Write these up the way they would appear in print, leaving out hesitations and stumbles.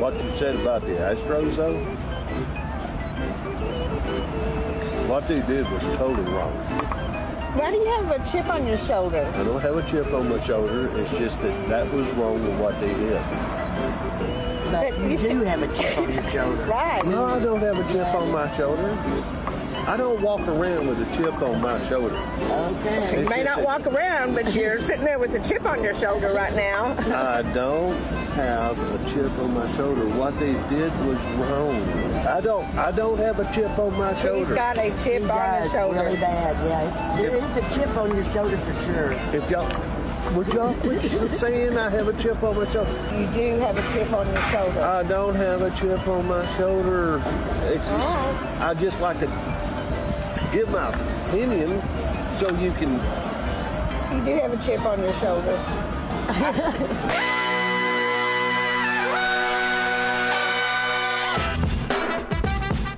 what you said about the Astros, though, what they did was totally wrong. Why do you have a chip on your shoulder? I don't have a chip on my shoulder. It's just that was wrong with what they did. But you do have a chip on your shoulder. Right. No, I don't have a chip on my shoulder. I don't walk around with a chip on my shoulder. Okay. You may not walk around, but you're sitting there with a chip on your shoulder right now. I don't have a chip on my shoulder. What they did was wrong. I don't have a chip on my shoulder. He's got a chip on his shoulder. Really bad, yeah. There is a chip on your shoulder for sure. If y'all, would y'all quit saying I have a chip on my shoulder? You do have a chip on your shoulder. I don't have a chip on my shoulder. I just like to give my opinion so you can. You do have a chip on your shoulder.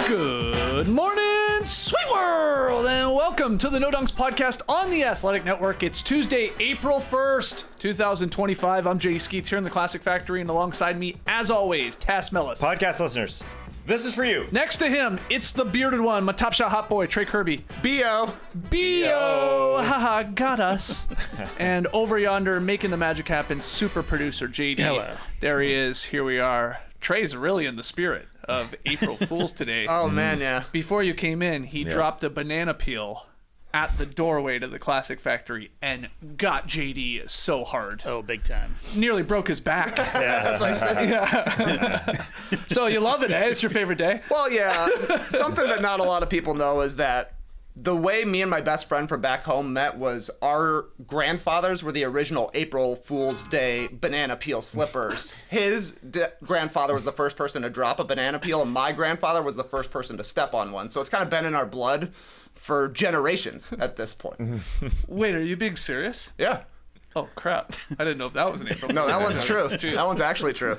Good morning, sweet world, and welcome to the No Dunks podcast on the Athletic Network. It's Tuesday, April 1st, 2025. I'm Jay Skeets here in the Classic Factory, and alongside me, as always, Tass Melas. Podcast listeners, this is for you. Next to him, it's the bearded one, my top shot hot boy, Trey Kerby. B.O. Haha, got us. And over yonder, making the magic happen, super producer JD. Hello. There he is. Here we are. Trey's really in the spirit of April Fool's today. Oh, man, yeah. Before you came in, he dropped a banana peel at the doorway to the Classic Factory and got JD so hard. Oh, big time. Nearly broke his back. Yeah, that's what I said. Yeah. So you love it, eh? It's your favorite day? Well, yeah. Something that not a lot of people know is that the way me and my best friend from back home met was our grandfathers were the original April Fool's Day banana peel slippers. His grandfather was the first person to drop a banana peel, and my grandfather was the first person to step on one. So it's kind of been in our blood for generations at this point. Wait, are you being serious? Yeah. Oh, crap. I didn't know if that was an April No, Fool's that Day. one's true. Jeez. That one's actually true.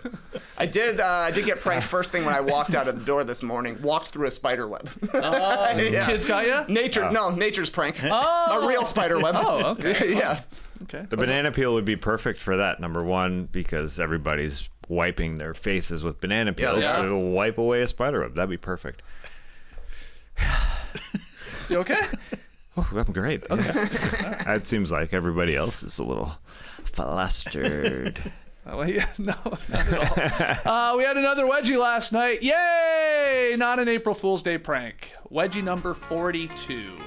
I did get pranked first thing when I walked out of the door this morning. Walked through a spider web. Yeah. Kids got you? Nature's prank. A real spider web. Oh, okay. Yeah. Okay. The banana peel would be perfect for that, number one, because everybody's wiping their faces with banana peels, they are. so it'll wipe away a spider web. That'd be perfect. You okay? Oh, I'm great. Okay. That seems like everybody else is a little flustered. Well, yeah, no, not at all. We had another wedgie last night. Yay! Not an April Fool's Day prank. Wedgie number 42.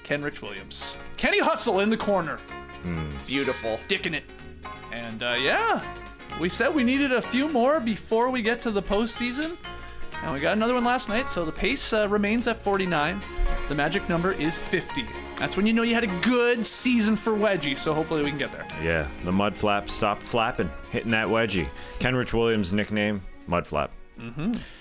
Kenrich Williams. Kenny Hustle in the corner. Beautiful. Sticking it. And yeah, we said we needed a few more before we get to the postseason. And we got another one last night, so the pace remains at 49. The magic number is 50. That's when you know you had a good season for wedgie, so hopefully we can get there. Yeah, the mud flap stopped flapping, hitting that wedgie. Kenrich Williams' nickname, mud flap.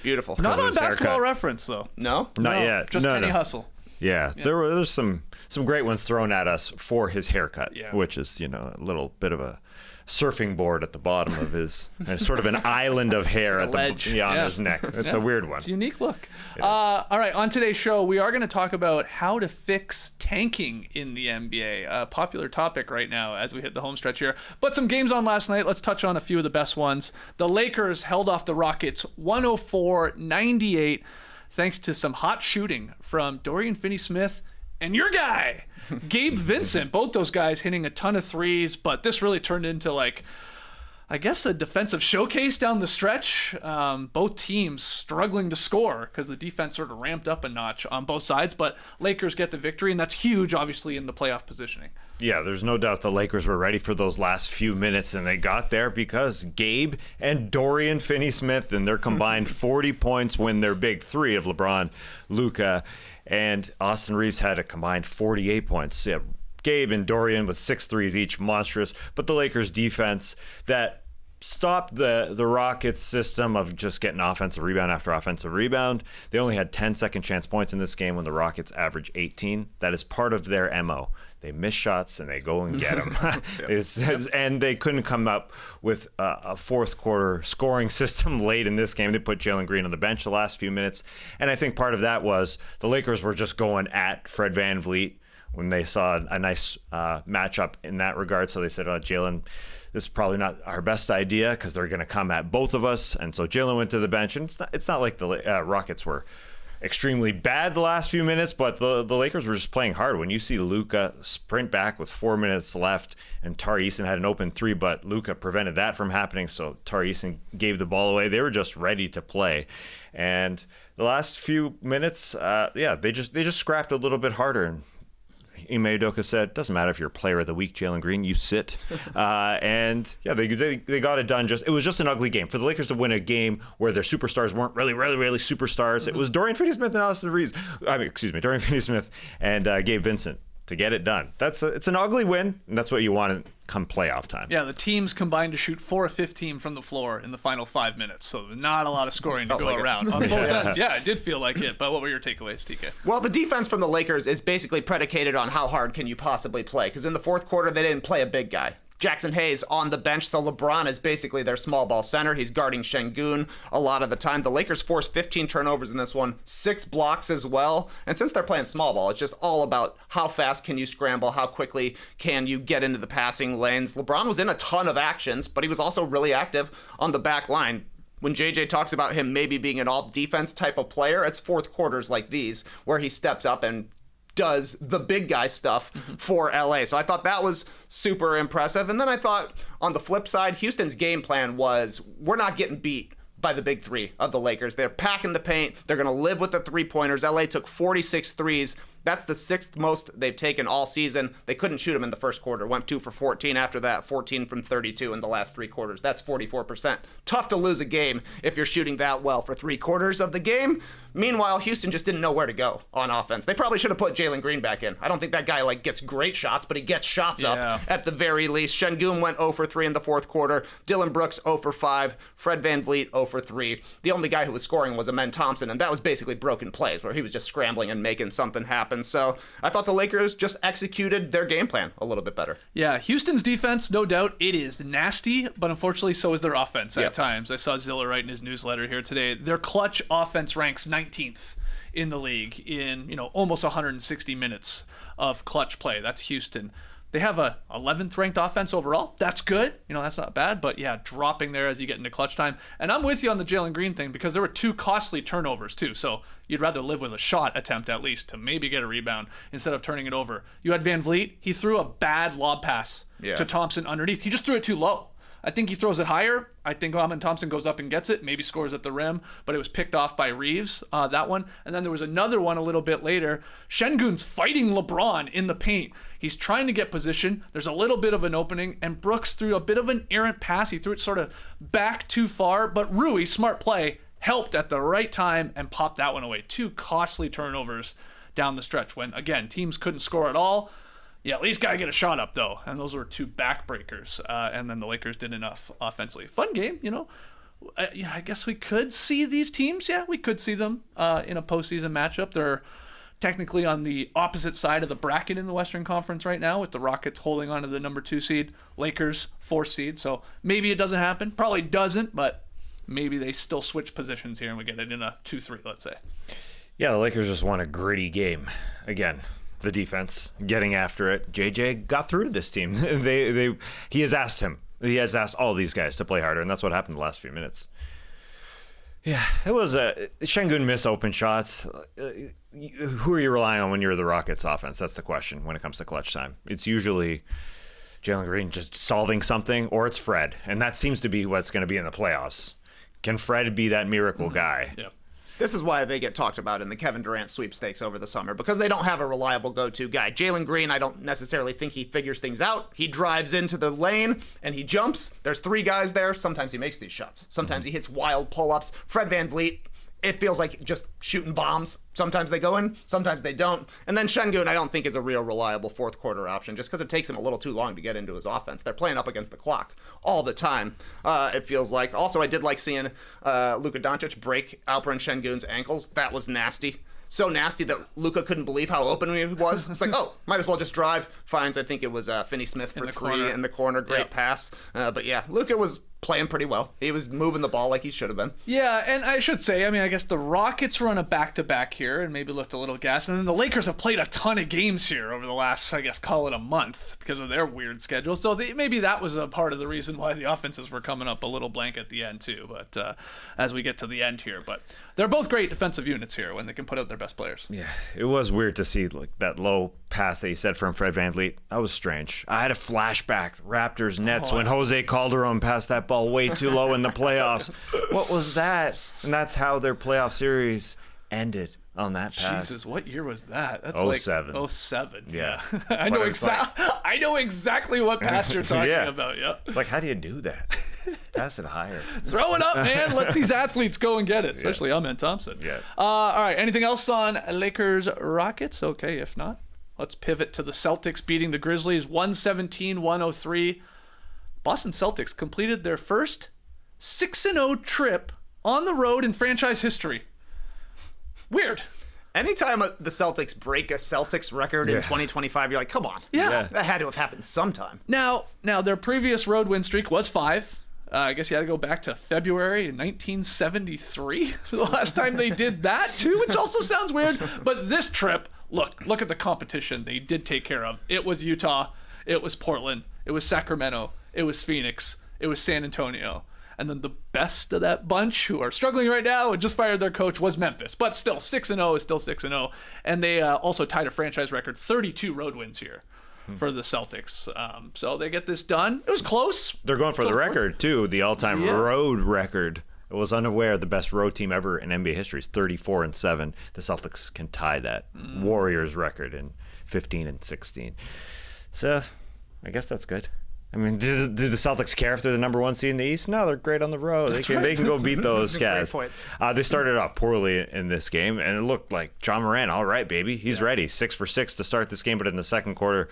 Beautiful. Not of on his Basketball haircut. Reference, though. No? Not No, yet. Just No, Kenny no. Hustle. Yeah, there's some great ones thrown at us for his haircut, Yeah. which is, a little bit of a surfing board at the bottom of his, and sort of an island of hair It's at like a the ledge. on Yeah. his neck. It's a weird one. It's a unique look. All right, on today's show, we are going to talk about how to fix tanking in the NBA. A popular topic right now as we hit the home stretch here. But some games on last night. Let's touch on a few of the best ones. The Lakers held off the Rockets 104-98 thanks to some hot shooting from Dorian Finney-Smith and your guy, Gabe Vincent. Both those guys hitting a ton of threes, but this really turned into I guess a defensive showcase down the stretch. Both teams struggling to score because the defense sort of ramped up a notch on both sides, but Lakers get the victory, and that's huge, obviously, in the playoff positioning. Yeah, there's no doubt the Lakers were ready for those last few minutes, and they got there because Gabe and Dorian Finney-Smith and their combined 40 points win their big three of LeBron, Luka, and Austin Reeves had a combined 48 points. Yeah, Gabe and Dorian with 6 threes each, monstrous. But the Lakers defense that stopped the Rockets system of just getting offensive rebound after offensive rebound. They only had 10 second chance points in this game when the Rockets averaged 18. That is part of their MO. They miss shots and they go and get them. And they couldn't come up with a fourth quarter scoring system late in this game. They put Jalen Green on the bench the last few minutes. And I think part of that was the Lakers were just going at Fred VanVleet when they saw a nice matchup in that regard. So they said, Jalen, this is probably not our best idea because they're going to come at both of us. And so Jalen went to the bench. And it's not like the Rockets were extremely bad the last few minutes, but the Lakers were just playing hard. When you see Luka sprint back with 4 minutes left, and Tari Eason had an open three, but Luka prevented that from happening, so Tari Eason gave the ball away. They were just ready to play. And the last few minutes, they just scrapped a little bit harder. And Ime Udoka said, doesn't matter if you're player of the week, Jalen Green, you sit. They got it done. It was just an ugly game. For the Lakers to win a game where their superstars weren't really superstars, it was Dorian Finney-Smith and Dorian Finney-Smith and Gabe Vincent to get it done. It's an ugly win, and that's what you want come playoff time. Yeah, the teams combined to shoot 4 of 15 from the floor in the final 5 minutes, so not a lot of scoring to go around on both ends. Yeah, it did feel like it, but what were your takeaways, TK? Well, the defense from the Lakers is basically predicated on how hard can you possibly play, because in the fourth quarter, they didn't play a big guy. Jackson Hayes on the bench, so LeBron is basically their small ball center. He's guarding Şengün a lot of the time. The Lakers forced 15 turnovers in this one, 6 blocks as well. And since they're playing small ball, it's just all about how fast can you scramble, how quickly can you get into the passing lanes. LeBron was in a ton of actions, but he was also really active on the back line. When JJ talks about him maybe being an all-defense type of player, it's fourth quarters like these where he steps up and does the big guy stuff for LA. So I thought that was super impressive. And then I thought on the flip side, Houston's game plan was, we're not getting beat by the big three of the Lakers. They're packing the paint. They're going to live with the three-pointers. LA took 46 threes. That's the 6th most they've taken all season. They couldn't shoot them in the first quarter. Went 2 for 14 after that, 14 from 32 in the last 3 quarters. That's 44%. Tough to lose a game if you're shooting that well for 3 quarters of the game. Meanwhile, Houston just didn't know where to go on offense. They probably should have put Jalen Green back in. I don't think that guy gets great shots, but he gets shots up at the very least. Şengün went 0 for 3 in the fourth quarter. Dylan Brooks 0 for 5. Fred VanVleet 0 for 3. The only guy who was scoring was Amen Thompson, and that was basically broken plays where he was just scrambling and making something happen. So I thought the Lakers just executed their game plan a little bit better. Yeah, Houston's defense, no doubt, it is nasty, but unfortunately so is their offense at times. I saw Zilla write in his newsletter here today. Their clutch offense ranks 19th in the league in, almost 160 minutes of clutch play. That's Houston. They have a 11th ranked offense overall. That's good. That's not bad, but yeah, dropping there as you get into clutch time. And I'm with you on the Jalen Green thing because there were 2 costly turnovers too. So you'd rather live with a shot attempt at least to maybe get a rebound instead of turning it over. You had VanVleet. He threw a bad lob pass to Thompson underneath. He just threw it too low. I think he throws it higher. I think Amen Thompson goes up and gets it, maybe scores at the rim, but it was picked off by Reeves, that one. And then there was another one a little bit later. Şengün's fighting LeBron in the paint. He's trying to get position. There's a little bit of an opening, and Brooks threw a bit of an errant pass. He threw it sort of back too far, but Rui, smart play, helped at the right time and popped that one away. 2 costly turnovers down the stretch when, again, teams couldn't score at all. Yeah, at least got to get a shot up, though. And those were 2 backbreakers. And then the Lakers did enough offensively. Fun game, I guess we could see these teams. Yeah, we could see them in a postseason matchup. They're technically on the opposite side of the bracket in the Western Conference right now, with the Rockets holding on to the number 2 seed, Lakers 4th seed. So maybe it doesn't happen. Probably doesn't, but maybe they still switch positions here and we get it in a 2-3, let's say. Yeah, the Lakers just won a gritty game again. The defense getting after it. JJ got through to this team. He has asked all these guys to play harder, and that's what happened the last few minutes. Yeah, it was Şengün missed open shots. Who are you relying on when you're the Rockets offense? That's the question when it comes to clutch time. It's usually Jalen Green just solving something, or it's Fred, and that seems to be what's going to be in the playoffs. Can Fred be that miracle guy? Yeah. This is why they get talked about in the Kevin Durant sweepstakes over the summer, because they don't have a reliable go-to guy. Jalen Green, I don't necessarily think he figures things out. He drives into the lane and he jumps. There's 3 guys there. Sometimes he makes these shots. Sometimes he hits wild pull-ups. Fred VanVleet, it feels like just shooting bombs. Sometimes they go in, sometimes they don't. And then Şengün, I don't think is a real reliable fourth quarter option just because it takes him a little too long to get into his offense. They're playing up against the clock all the time, it feels like. Also, I did like seeing Luka Doncic break Alperen Şengün's ankles. That was nasty. So nasty that Luka couldn't believe how open he was. It's like, might as well just drive. Finds, I think it was Finney-Smith for 3 in the corner. Great pass. But yeah, Luka was playing pretty well. He was moving the ball like he should have been. Yeah, and I should say, I mean, I guess the Rockets run a back-to-back here and maybe looked a little gassed. And then the Lakers have played a ton of games here over the last, I guess, call it a month because of their weird schedule. So maybe that was a part of the reason why the offenses were coming up a little blank at the end, too. But as we get to the end here. But they're both great defensive units here when they can put out their best players. Yeah, it was weird to see like that low pass that you said from Fred VanVleet. That was strange. I had a flashback, Raptors Nets, when Jose Calderon passed that ball way too low in the playoffs. What was that? And that's how their playoff series ended on that pass. Jesus, what year was that? That's 07. like 07. Yeah. I know exactly what pass you're talking Yeah. about. Yeah. It's like, how do you do that? Pass it higher. Throw it up, man. Let these athletes go and get it, especially Ahmed Thompson. Yeah. All right. Anything else on Lakers Rockets? Okay, if not, let's pivot to the Celtics beating the Grizzlies 117-103. Boston Celtics completed their first 6-0 trip on the road in franchise history. Weird. Anytime the Celtics break a Celtics record in 2025, you're like, come on. Yeah. That had to have happened sometime. Now their previous road win streak was 5. I guess you had to go back to February 1973 for the last time they did that too, which also sounds weird. But this trip, look at the competition they did take care of. It was Utah, it was Portland, it was Sacramento, it was Phoenix, it was San Antonio. And then the best of that bunch, who are struggling right now and just fired their coach, was Memphis. But still, 6-0 is still 6-0. And they also tied a franchise record, 32 road wins here for the Celtics. So they get this done. It was close. They're going for the record, too, the all-time road record. I was unaware the best road team ever in NBA history is 34-7. The Celtics can tie that Warriors record in 15-16. So I guess that's good. I mean, do the Celtics care if they're the number 1 seed in the East? No, they're great on the road. They can go beat those guys. Great They started off poorly in this game, and it looked like John Moran, all right, baby. He's ready. 6 for 6 to start this game, but in the second quarter,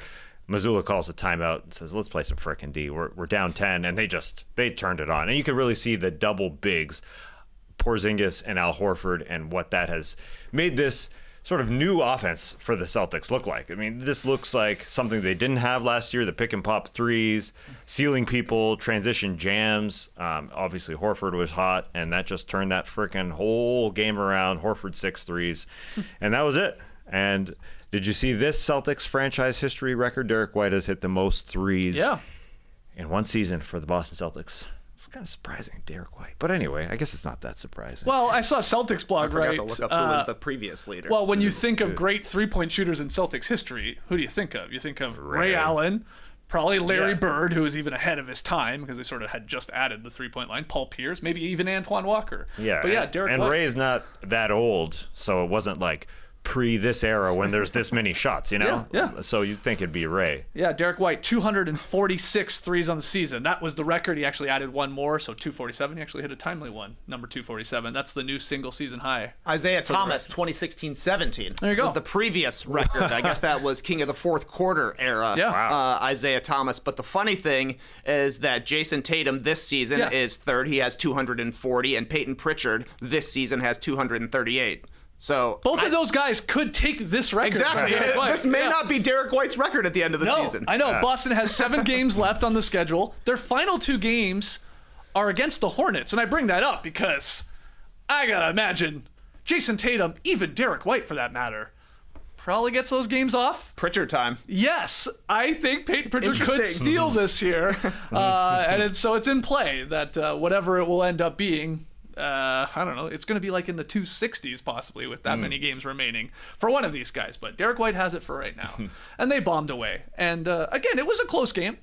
Mazzulla calls a timeout and says, let's play some frickin' D. We're down 10, and they turned it on. And you could really see the double bigs, Porzingis and Al Horford, and what that has made this sort of new offense for the Celtics look like. I mean, this looks like something they didn't have last year, the pick and pop threes, sealing people, transition jams. Obviously, Horford was hot, and that just turned that freaking whole game around. Horford 6 threes, and that was it. And did you see this Celtics franchise history record? Derrick White has hit the most threes in one season for the Boston Celtics. It's kind of surprising, Derrick White. But anyway, I guess it's not that surprising. Well, I saw Celtics blog, I forgot right? to look up who was the previous leader. Well, when you think of great three-point shooters in Celtics history, who do you think of? You think of Ray Allen, probably Larry Bird, who was even ahead of his time because they sort of had just added the three-point line, Paul Pierce, maybe even Antoine Walker. Yeah, but Derrick and White. Ray's not that old, so it wasn't like pre this era when there's this many shots, you know? Yeah. So you'd think it'd be Ray. Yeah, Derrick White, 246 threes on the season. That was the record. He actually added one more, so 247. He actually hit a timely one, number 247. That's the new single-season high. Isaiah Thomas, 2016-17. There you go. Was the previous record. I guess that was king of the fourth quarter era. Yeah. Wow. Isaiah Thomas. But the funny thing is that Jason Tatum this season is third. He has 240, and Peyton Pritchard this season has 238. So both of those guys could take this record. Exactly. This may not be Derrick White's record at the end of the season. I know. Boston has 7 games left on the schedule. Their final 2 games are against the Hornets, and I bring that up because I gotta imagine Jason Tatum, even Derrick White for that matter, probably gets those games off. Pritchard time. Yes, I think Peyton Pritchard could steal this year, and it's in play that whatever it will end up being. I don't know. It's going to be like in the 260s possibly with that many games remaining for one of these guys. But Derrick White has it for right now. And they bombed away. And again, it was a close game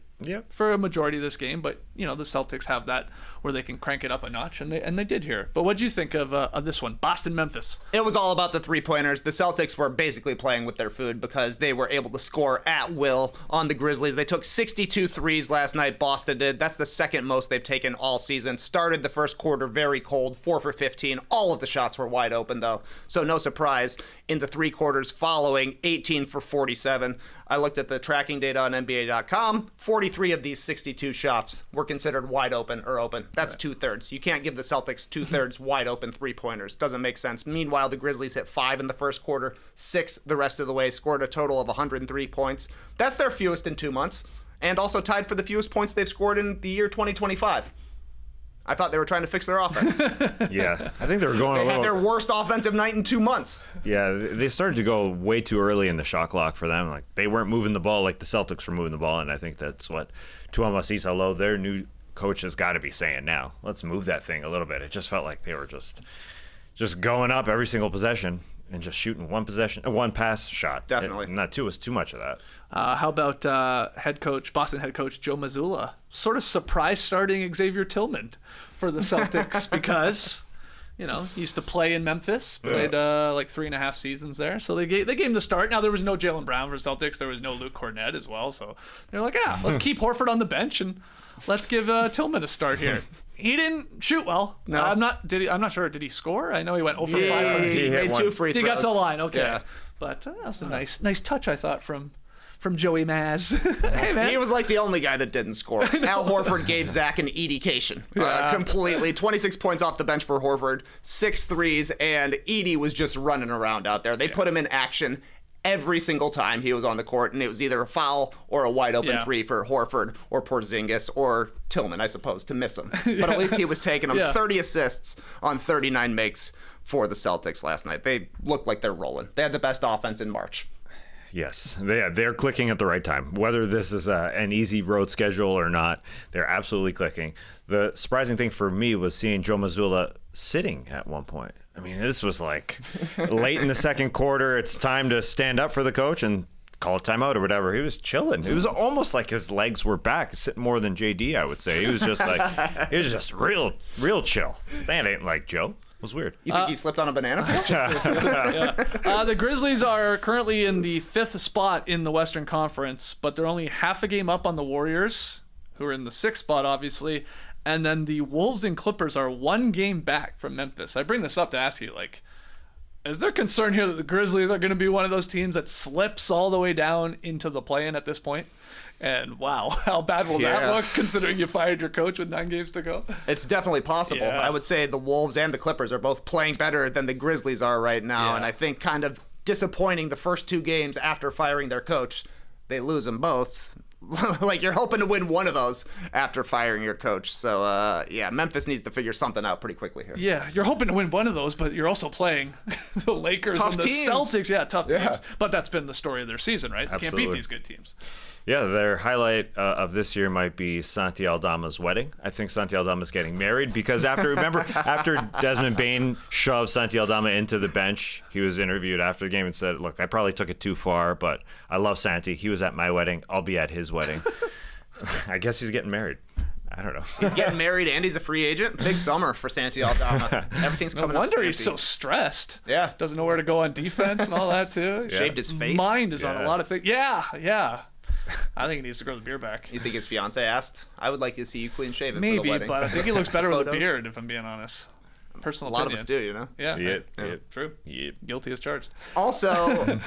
for a majority of this game. But, the Celtics have that where they can crank it up a notch. And they did here. But what did you think of this one? Boston-Memphis. It was all about the three-pointers. The Celtics were basically playing with their food because they were able to score at will on the Grizzlies. They took 62 threes last night. Boston did. That's the second most they've taken all season. Started the first quarter very cold, 4 for 15. All of the shots were wide open, though. So no surprise. In the 3 quarters following, 18 for 47. I looked at the tracking data on NBA.com. 43 of these 62 shots were considered wide open or open. That's 2/3. You can't give the Celtics 2/3 wide open three-pointers. Doesn't make sense. Meanwhile, the Grizzlies hit 5 in the first quarter, 6 the rest of the way, scored a total of 103 points. That's their fewest in 2 months, and also tied for the fewest points they've scored in the year 2025. I thought they were trying to fix their offense. Yeah, I think they were going They a had little. their worst offensive night in 2 months. Yeah, they started to go way too early in the shot clock for them. Like they weren't moving the ball like the Celtics were moving the ball, and I think that's what Tuomo, their new coach, has got to be saying now. Let's move that thing a little bit. It just felt like they were just going up every single possession and just shooting one pass shot. Definitely. Not too much of that. How about Boston head coach Joe Mazzulla? Sort of surprise starting Xavier Tillman for the Celtics because, he used to play in Memphis, played like 3.5 seasons there. So they gave him the start. Now, there was no Jaylen Brown for Celtics. There was no Luke Cornett as well. So they're like, let's keep Horford on the bench and let's give Tillman a start here. He didn't shoot well. No. I'm not sure. Did he score? I know he went 0 for 5 from He deep. made 2 free throws. He got to the line. Okay. Yeah. But that was a nice touch, I thought, from Joey Maz. Hey, man. He was like the only guy that didn't score. Al Horford gave Zach an Edie-cation. Completely. 26 points off the bench for Horford, 6 threes, and Edie was just running around out there. They put him in action every single time he was on the court, and it was either a foul or a wide open three for Horford or Porzingis or Tillman, I suppose, to miss him. But at least he was taking them. 30 assists on 39 makes for the Celtics last night. They looked like they're rolling. They had the best offense in March. Yes, they're clicking at the right time. Whether this is an easy road schedule or not, they're absolutely clicking. The surprising thing for me was seeing Joe Mazzulla sitting at one point. I mean, this was like late in the second quarter. It's time to stand up for the coach and call a timeout or whatever. He was chilling. It was almost like his legs were back, sitting more than JD, I would say. He was just real chill. That ain't like Joe. It was weird. You think he slipped on a banana peel? The Grizzlies are currently in the 5th spot in the Western Conference, but they're only half a game up on the Warriors, who are in the 6th spot, obviously. And then the Wolves and Clippers are 1 game back from Memphis. I bring this up to ask you, is there concern here that the Grizzlies are going to be one of those teams that slips all the way down into the play-in at this point? And wow, how bad will that look considering you fired your coach with 9 games to go? It's definitely possible. Yeah. I would say the Wolves and the Clippers are both playing better than the Grizzlies are right now. Yeah. And I think kind of disappointing the first 2 games after firing their coach. They lose them both. Like you're hoping to win one of those after firing your coach. So, Memphis needs to figure something out pretty quickly here. Yeah, you're hoping to win one of those, but you're also playing the Lakers Tough and the teams. Celtics. Yeah, tough teams. Yeah. But that's been the story of their season, right? You can't beat Absolutely. these good teams. Yeah, their highlight of this year might be Santi Aldama's wedding. I think Santi Aldama's getting married because after Desmond Bane shoved Santi Aldama into the bench, he was interviewed after the game and said, "Look, I probably took it too far, but I love Santi. He was at my wedding. I'll be at his wedding." I guess he's getting married. I don't know. He's getting married and he's a free agent. Big summer for Santi Aldama. Everything's coming No up. wonder he's so Santi. stressed. Yeah. Doesn't know where to go on defense and all that, too. Shaved his face. Mind is on a Yeah. lot of things. Yeah. I think he needs to grow the beard back. You think his fiance asked? I would like to see you clean shaven for the Maybe, wedding. but I think he looks better with a Photos. beard, if I'm being honest. Personal A lot opinion. of us do, you know? Yeah. Yep. True. Yep. Guilty as charged. Also,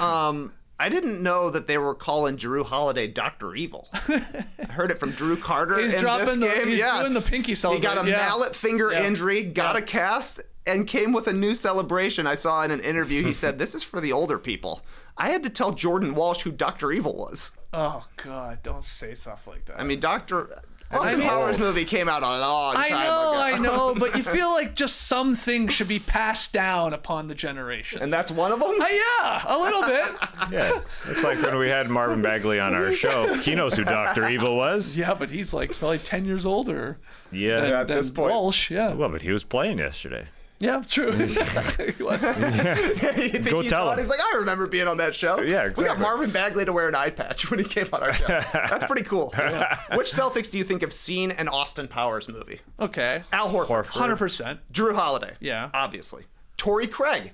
I didn't know that they were calling Drew Holiday Dr. Evil. I heard it from Drew Carter He's in dropping this game. he's doing the pinky He celebration. got a mallet finger Yeah. injury, got Yeah. a cast, and came with a new celebration. I saw in an interview, he said, "This is for the older people." I had to tell Jordan Walsh who Dr. Evil was. Oh, God. Don't say stuff like that. I mean, Austin mean- Powers movie came out a long time ago. I know, but you feel like just something should be passed down upon the generations. And that's one of them? Yeah, a little bit. Yeah, it's like when we had Marvin Bagley on our show. He knows who Dr. Evil was. Yeah, but he's like probably 10 years older Yeah. than, at this point. Walsh. Yeah, Well, but he was playing yesterday. yeah, true. He was. You think Go he tell saw it? him. He's like, I remember being on that show. Yeah, We got exactly. Marvin Bagley to wear an eye patch when he came on our show. That's pretty cool. Which Celtics do you think have seen an Austin Powers movie? Okay, Al Horford. 100%. Drew Holiday. Yeah. Obviously. Torrey Craig.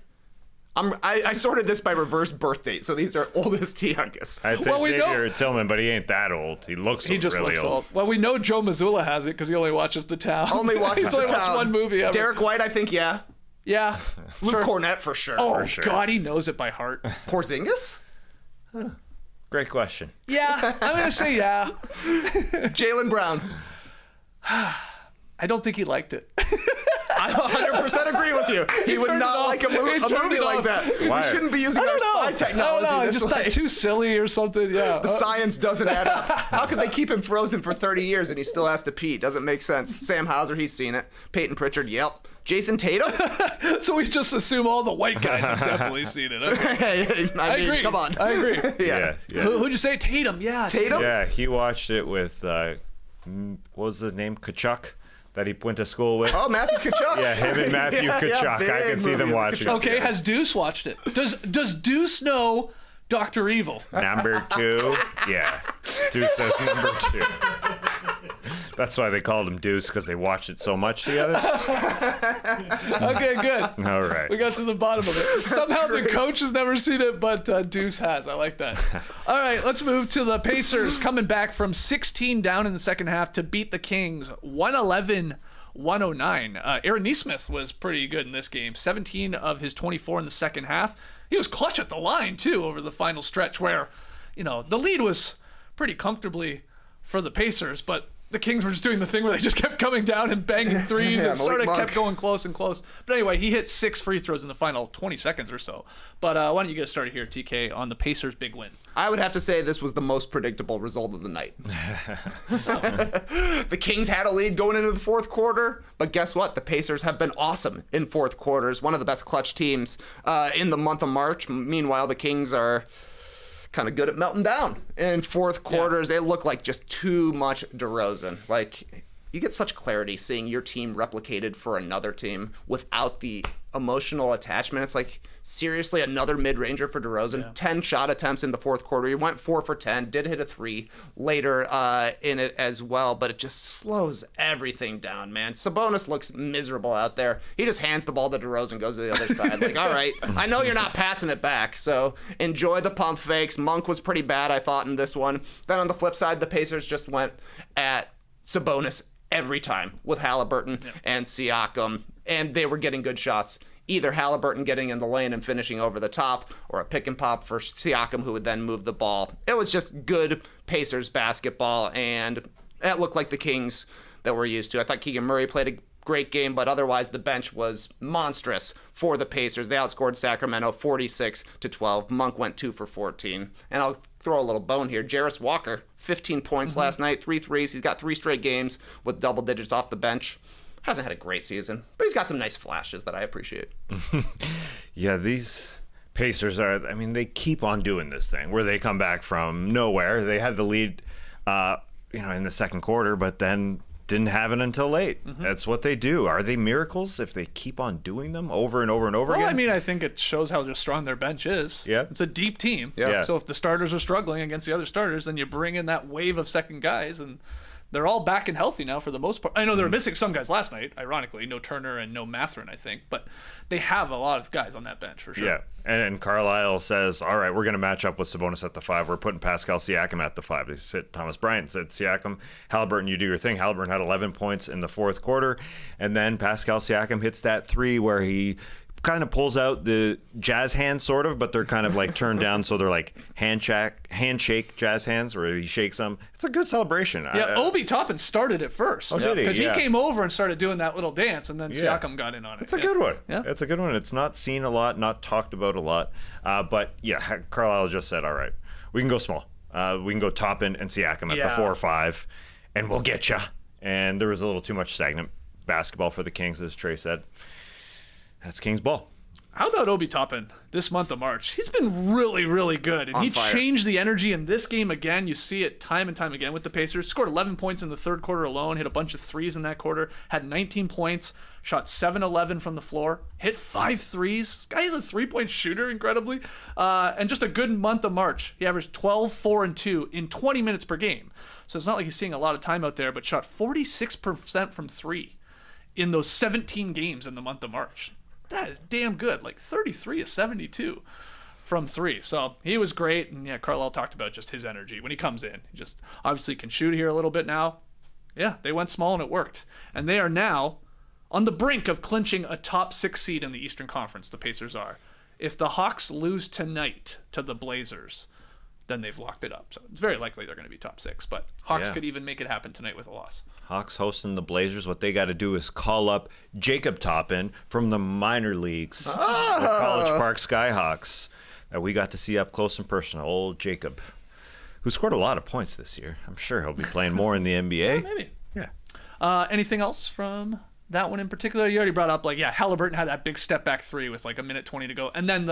I sorted this by reverse birth date, so these are oldest to youngest. I'd say Well, we know- Xavier Tillman, but he ain't that old. He looks He just really looks old. old. Well, we know Joe Mazzulla has it because he only watches The Town. Only watches He's only the watched town. one movie ever. Derrick White, I think, yeah. Yeah. Luke Sure. Cornett for sure. Oh, sure. God, he knows it by heart. Porzingis? Great question. Yeah, I'm going to say yeah. Jaylen Brown. I don't think he liked it. I 100% agree with you. He would not like a movie like that. Why? We shouldn't be using our spy technology. I don't know. this Just way. too silly or something. Yeah. The science doesn't add up. How could they keep him frozen for 30 years and he still has to pee? Doesn't make sense. Sam Hauser, he's seen it. Peyton Pritchard, yep. Jason Tatum? So we just assume all the white guys have definitely seen it. Okay. I mean, agree. come on. I agree. Yeah. Who'd you say? Tatum. Yeah. Tatum? Yeah, he watched it with, what was his name? Kachuk, that he went to school with. Oh, Matthew Kachuk. Yeah, him and Matthew Kachuk. I can see them watching it. Okay, has Deuce watched it? Does Deuce know Dr. Evil? Number 2. Yeah. Deuce says number 2. That's why they called him Deuce, because they watched it so much together. Okay, good. All right. We got to the bottom of it. Somehow the coach has never seen it, but Deuce has. I like that. All right, let's move to the Pacers coming back from 16 down in the second half to beat the Kings 111-109. Aaron Nesmith was pretty good in this game. 17 of his 24 in the second half. He was clutch at the line, too, over the final stretch where, the lead was pretty comfortably for the Pacers, but the Kings were just doing the thing where they just kept coming down and banging threes and sort of kept going close and close. But anyway, he hit 6 free throws in the final 20 seconds or so. But why don't you get us started here, TK, on the Pacers' big win? I would have to say this was the most predictable result of the night. The Kings had a lead going into the fourth quarter, but guess what? The Pacers have been awesome in fourth quarters. One of the best clutch teams in the month of March. Meanwhile, the Kings are kind of good at melting down in fourth quarters. They look like just too much DeRozan. Like, you get such clarity seeing your team replicated for another team without the emotional attachment. It's like, seriously, another mid-ranger for DeRozan. 10 shot attempts in the fourth quarter. He went 4 for 10, did hit a 3 later in it as well, but it just slows everything down, man. Sabonis looks miserable out there. He just hands the ball to DeRozan, goes to the other side. Like, all right, I know you're not passing it back, so enjoy the pump fakes. Monk was pretty bad, I thought, in this one. Then on the flip side, the Pacers just went at Sabonis every time with Halliburton and Siakam, and they were getting good shots. Either Halliburton getting in the lane and finishing over the top, or a pick and pop for Siakam, who would then move the ball. It was just good Pacers basketball, and it looked like the Kings that we're used to. I thought Keegan Murray played a great game, but otherwise the bench was monstrous for the Pacers. They outscored Sacramento 46-12. Monk went 2 for 14. And I'll throw a little bone here. Jarris Walker, 15 points last night, 3 threes. He's got 3 straight games with double digits off the bench. Hasn't had a great season, but he's got some nice flashes that I appreciate. Yeah, these Pacers they keep on doing this thing where they come back from nowhere. They had the lead, in the second quarter, but then didn't have it until late. That's what they do. Are they miracles if they keep on doing them over and over and over again? I think it shows how just strong their bench is. Yeah. It's a deep team. Yeah. So if the starters are struggling against the other starters, then you bring in that wave of second guys, and they're all back and healthy now for the most part. I know they were missing some guys last night, ironically. No Turner and no Mathurin, I think. But they have a lot of guys on that bench for sure. Yeah. And Carlisle says, all right, we're going to match up with Sabonis at the 5. We're putting Pascal Siakam at the 5. They said Thomas Bryant said, Siakam, Halliburton, you do your thing. Halliburton had 11 points in the fourth quarter. And then Pascal Siakam hits that 3 where he kind of pulls out the jazz hands, sort of, but they're kind of like turned down, so they're like handshake jazz hands, where he shakes them. It's a good celebration. Yeah, Obi Toppin started it first. Oh, did he? Because Yeah. he came over and started doing that little dance, and then Siakam got in on it. It's a good one. Yeah. It's a good one. It's not seen a lot, not talked about a lot. But yeah, Carlisle just said, all right, we can go small. We can go Toppin and Siakam at the 4 or 5, and we'll get you. And there was a little too much stagnant basketball for the Kings, as Trey said. That's Kings ball. How about Obi Toppin this month of March? He's been really, really good. And he changed the energy in this game again. You see it time and time again with the Pacers. Scored 11 points in the third quarter alone. Hit a bunch of threes in that quarter. Had 19 points. Shot 7-11 from the floor. Hit 5 threes. This guy is a three-point shooter, incredibly. And just a good month of March. He averaged 12, 4, and 2 in 20 minutes per game. So it's not like he's seeing a lot of time out there, but shot 46% from 3 in those 17 games in the month of March. That is damn good. Like 33 of 72 from 3. So he was great. And yeah, Carlisle talked about just his energy when he comes in. He just obviously can shoot here a little bit now. Yeah, they went small and it worked. And they are now on the brink of clinching a top 6 seed in the Eastern Conference, the Pacers are. If the Hawks lose tonight to the Blazers, then they've locked it up. So it's very likely they're going to be top 6. But Hawks Yeah. could even make it happen tonight with a loss. Hawks hosting the Blazers. What they got to do is call up Jacob Toppin from the minor leagues, the College Park Skyhawks, that we got to see up close and personal. Old Jacob, who scored a lot of points this year. I'm sure he'll be playing more in the NBA. Maybe. Yeah. Anything else from that one in particular? You already brought up, Halliburton had that big step back 3 with like a minute 20 to go. And then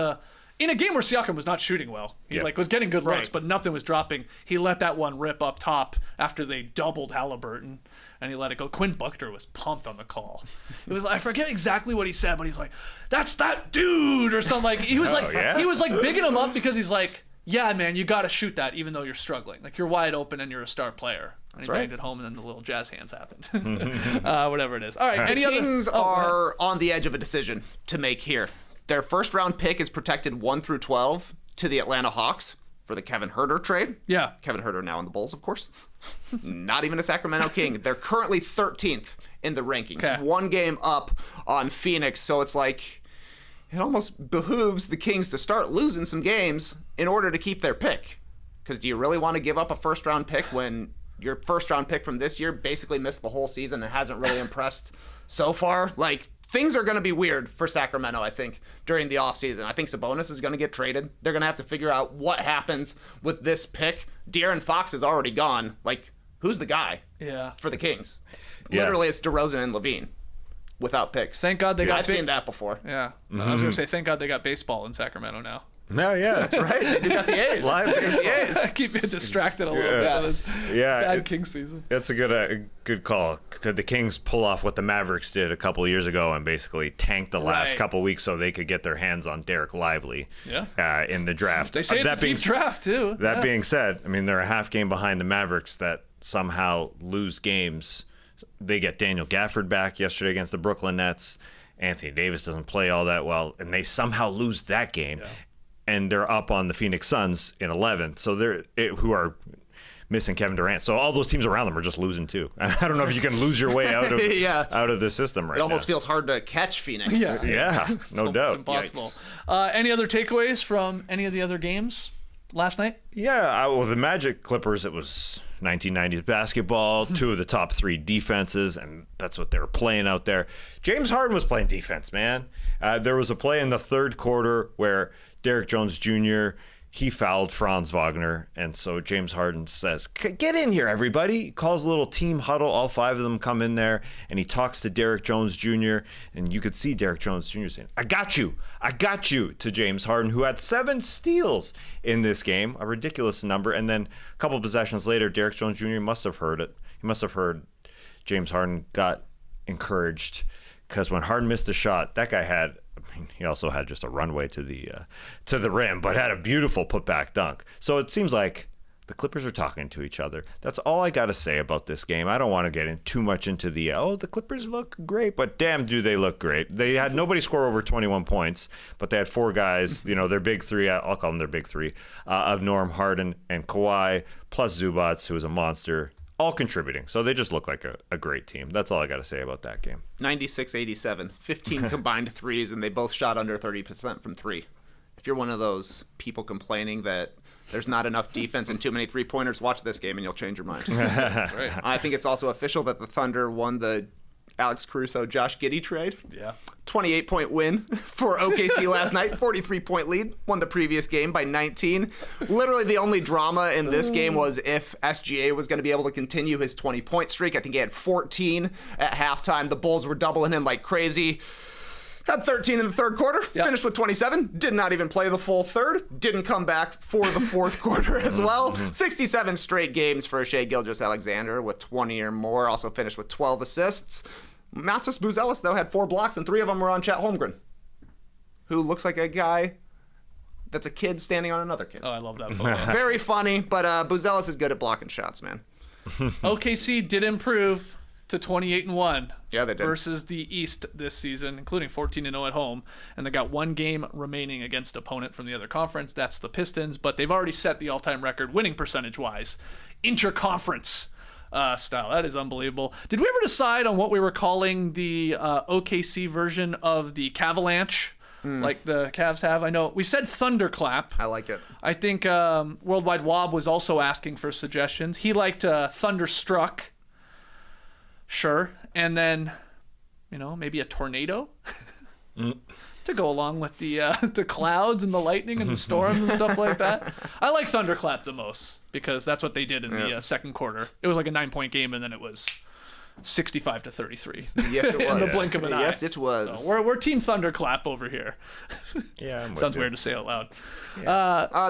in a game where Siakam was not shooting well, he was getting good looks, but nothing was dropping. He let that one rip up top after they doubled Halliburton, and he let it go. Quinn Buckner was pumped on the call. It was I forget exactly what he said, but he's like, "That's that dude," or something. He was he was bigging him up because he's like, "Yeah, man, you got to shoot that even though you're struggling. Like you're wide open and you're a star player." And he banged it home, and then the little jazz hands happened. Whatever it is. All right. The Kings are on the edge of a decision to make here. Their first round pick is protected 1 through 12 to the Atlanta Hawks for the Kevin Huerter trade. Yeah. Kevin Huerter now in the Bulls, of course. Not even a Sacramento King. They're currently 13th in the rankings. Okay. 1 game up on Phoenix. So it's like it almost behooves the Kings to start losing some games in order to keep their pick. Because do you really want to give up a first round pick when your first round pick from this year basically missed the whole season and hasn't really impressed so far? Things are going to be weird for Sacramento, I think, during the offseason. I think Sabonis is going to get traded. They're going to have to figure out what happens with this pick. De'Aaron Fox is already gone. Who's the guy for the Kings? Yeah. Literally, it's DeRozan and Levine without picks. Thank God they got I've seen that before. Yeah. I was going to say, thank God they got baseball in Sacramento now. No, yeah. That's right. They do got the A's. Live baseball. Keep you distracted a little bit with this bad King season. It's a good call. Could the Kings pull off what the Mavericks did a couple of years ago and basically tank the last couple weeks so they could get their hands on Derek Lively in the draft? They say it's a deep draft, too. That being said, I mean, they're a half game behind the Mavericks that somehow lose games. They get Daniel Gafford back yesterday against the Brooklyn Nets. Anthony Davis doesn't play all that well, and they somehow lose that game. Yeah. And they're up on the Phoenix Suns in 11th, so who are missing Kevin Durant. So all those teams around them are just losing too. I don't know if you can lose your way out of out of the system right now. It almost feels hard to catch Phoenix. Yeah, no doubt. Impossible. Any other takeaways from any of the other games last night? Yeah, well, the Magic Clippers, it was 1990s basketball, 2 of the top 3 defenses, and that's what they were playing out there. James Harden was playing defense, man. There was a play in the third quarter where Derrick Jones Jr., he fouled Franz Wagner, and so James Harden says, "Get in here, everybody." He calls a little team huddle. All 5 of them come in there, and he talks to Derrick Jones Jr., and you could see Derrick Jones Jr. saying, I got you, to James Harden, who had 7 steals in this game, a ridiculous number. And then a couple of possessions later, Derrick Jones Jr. must have heard it. He must have heard James Harden got encouraged, because when Harden missed a shot, that guy had, he also had just a runway to the rim, but had a beautiful putback dunk. So it seems like the Clippers are talking to each other. That's all I got to say about this game. I don't want to get in too much into the Clippers look great, but damn, do they look great. They had nobody score over 21 points, but they had 4 guys, their big 3, I'll call them their big 3, of Norm, Harden, and Kawhi, plus Zubats, who is a monster, all contributing. So they just look like a great team. That's all I got to say about that game. 96-87, 15 combined threes, and they both shot under 30% from 3. If you're one of those people complaining that there's not enough defense and too many three-pointers, watch this game and you'll change your mind. That's right. I think it's also official that the Thunder won the Alex Caruso, Josh Giddey trade. Yeah. 28-point win for OKC last night. 43-point lead. Won the previous game by 19. Literally the only drama in this game was if SGA was going to be able to continue his 20-point streak. I think he had 14 at halftime. The Bulls were doubling him like crazy. Had 13 in the third quarter, finished with 27, did not even play the full third, didn't come back for the fourth quarter as well. 67 straight games for Shai Gilgeous-Alexander with 20 or more, also finished with 12 assists. Matas Buzelis, though, had 4 blocks, and 3 of them were on Chet Holmgren, who looks like a guy that's a kid standing on another kid. Oh, I love that photo. Very funny, but Buzelis is good at blocking shots, man. OKC did improve to 28-1 Yeah, they did. versus the East this season, including 14-0 at home, and they got 1 game remaining against opponent from the other conference. That's the Pistons, but they've already set the all-time record winning percentage-wise, interconference style. That is unbelievable. Did we ever decide on what we were calling the OKC version of the Cavalanche like the Cavs have. I know we said thunderclap. I like it. I think Worldwide Wob was also asking for suggestions. He liked thunderstruck. Sure. And then, maybe a tornado to go along with the clouds and the lightning and the storms and stuff like that. I like thunderclap the most because that's what they did in the second quarter. It was like a 9-point game, and then it was 65-33. Yes, it was. In the blink of an eye. Yes, it was. So we're Team Thunderclap over here. Yeah, I'm with Sounds you. weird to say out loud.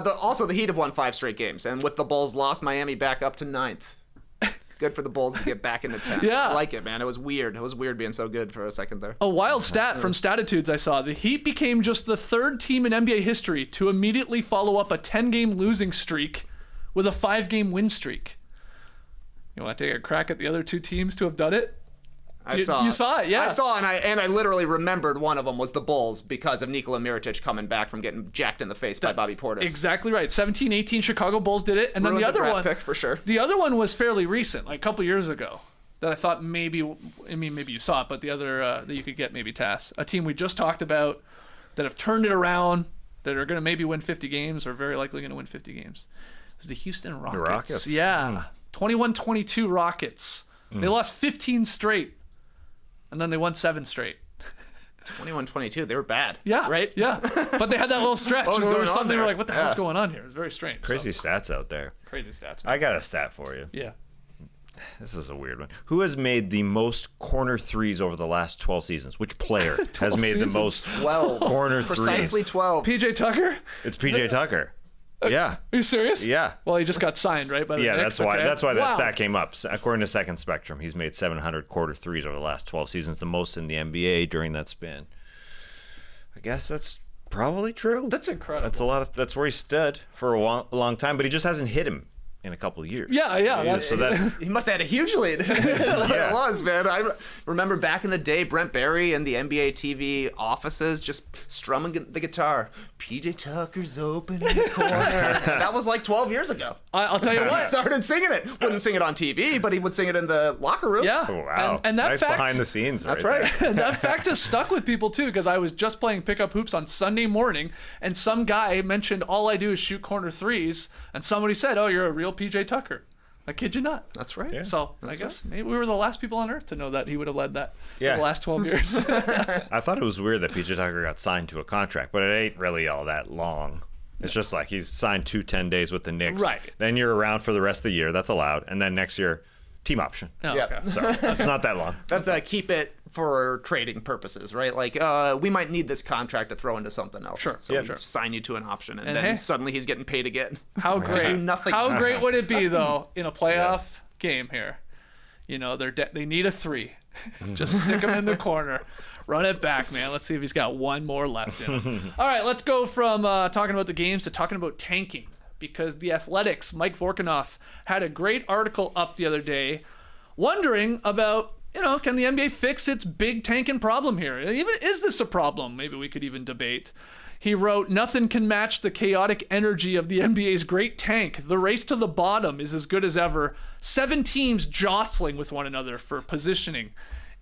Also, the Heat have won 5 straight games, and with the Bulls lost Miami back up to 9th. Good for the Bulls to get back into 10th. Yeah. I like it, man. It was weird. It was weird being so good for a second there. A wild stat from Statitudes I saw. The Heat became just the 3rd team in NBA history to immediately follow up a 10-game losing streak with a 5-game win streak. You want to take a crack at the other 2 teams to have done it? You saw it, yeah. I saw, and I literally remembered one of them was the Bulls because of Nikola Mirotic coming back from getting jacked in the face by Bobby Portis. Exactly right. 17-18 Chicago Bulls did it, and then Ruined the other draft one, pick for sure. The other one was fairly recent, like a couple years ago, that I thought maybe you saw it, but the other that you could get maybe TAS, a team we just talked about that have turned it around, that are going to maybe win 50 games or very likely going to win 50 games. It was the Houston Rockets. The Rockets. Yeah. 21-22 Rockets. They lost 15 straight. And then they won 7 straight. 21-22, they were bad. Yeah. Right? Yeah. But they had that little stretch What was where going on suddenly there? we're like, what the hell's Yeah. going on here? It was very strange. Crazy So, stats out there. crazy stats. I got a stat for you. Yeah. This is a weird one. Who has made the most corner threes over the last 12 seasons? Which player has made seasons? the most 12. corner Precisely threes? 12. PJ Tucker? It's PJ Tucker. Yeah. Are you serious? Yeah. Well, he just got signed, right? By the Yeah, Knicks? that's why. Okay. That's why that Wow. stat came up. According to Second Spectrum, he's made 700 quarter threes over the last 12 seasons, the most in the NBA during that span. I guess that's probably true. That's incredible. That's a lot of. That's where he stood for a long time, but he just hasn't hit him in a couple of years. Yeah. So that's He must have had a huge lead. That's what it was, man. I remember back in the day, Brent Barry in the NBA TV offices just strumming the guitar. PJ Tucker's open in the corner. That was like 12 years ago. I'll tell you He what. started singing it. Wouldn't sing it on TV, but he would sing it in the locker rooms. Yeah. oh, wow. And that nice fact, behind the scenes. That's right. right. there. And that fact has stuck with people too, because I was just playing pickup hoops on Sunday morning, and some guy mentioned all I do is shoot corner threes, and somebody said, "Oh, you're a real PJ Tucker." I kid you not. That's right. Yeah. So I guess maybe we were the last people on earth to know that he would have led that for Yeah. the last 12 years. I thought it was weird that PJ Tucker got signed to a contract, but it ain't really all that long. It's just like he's signed 10 days with the Knicks. Right. Then you're around for the rest of the year. That's allowed. And then next year, team option. Oh, Yeah. okay. So it's not that long. That's keep it for trading purposes, right? Like, we might need this contract to throw into something else. Sure. So Yeah, we sure. sign you to an option, and And then hey. suddenly he's getting paid again. How great! do nothing. How great would it be though in a playoff game here? You know, they need a 3. Just stick him in the corner, run it back, man. Let's see if he's got one more left in him. All right, let's go from talking about the games to talking about tanking, because the Athletics, Mike Vorkunov, had a great article up the other day, wondering about, can the NBA fix its big tanking problem here? Even is this a problem? Maybe we could even debate. He wrote, "Nothing can match the chaotic energy of the NBA's great tank. The race to the bottom is as good as ever. 7 teams jostling with one another for positioning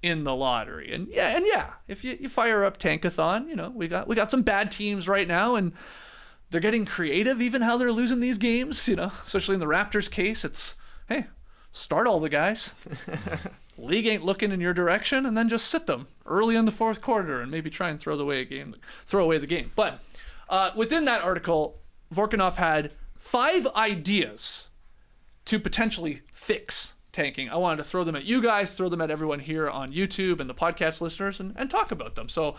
in the lottery." And yeah, if you fire up Tankathon, we got some bad teams right now, and they're getting creative even how they're losing these games, especially in the Raptors case. It's, hey, start all the guys. League ain't looking in your direction, and then just sit them early in the fourth quarter and maybe try and throw away the game. But within that article, Vorkunov had 5 ideas to potentially fix tanking. I wanted to throw them at you guys, throw them at everyone here on YouTube and the podcast listeners, and talk about them. So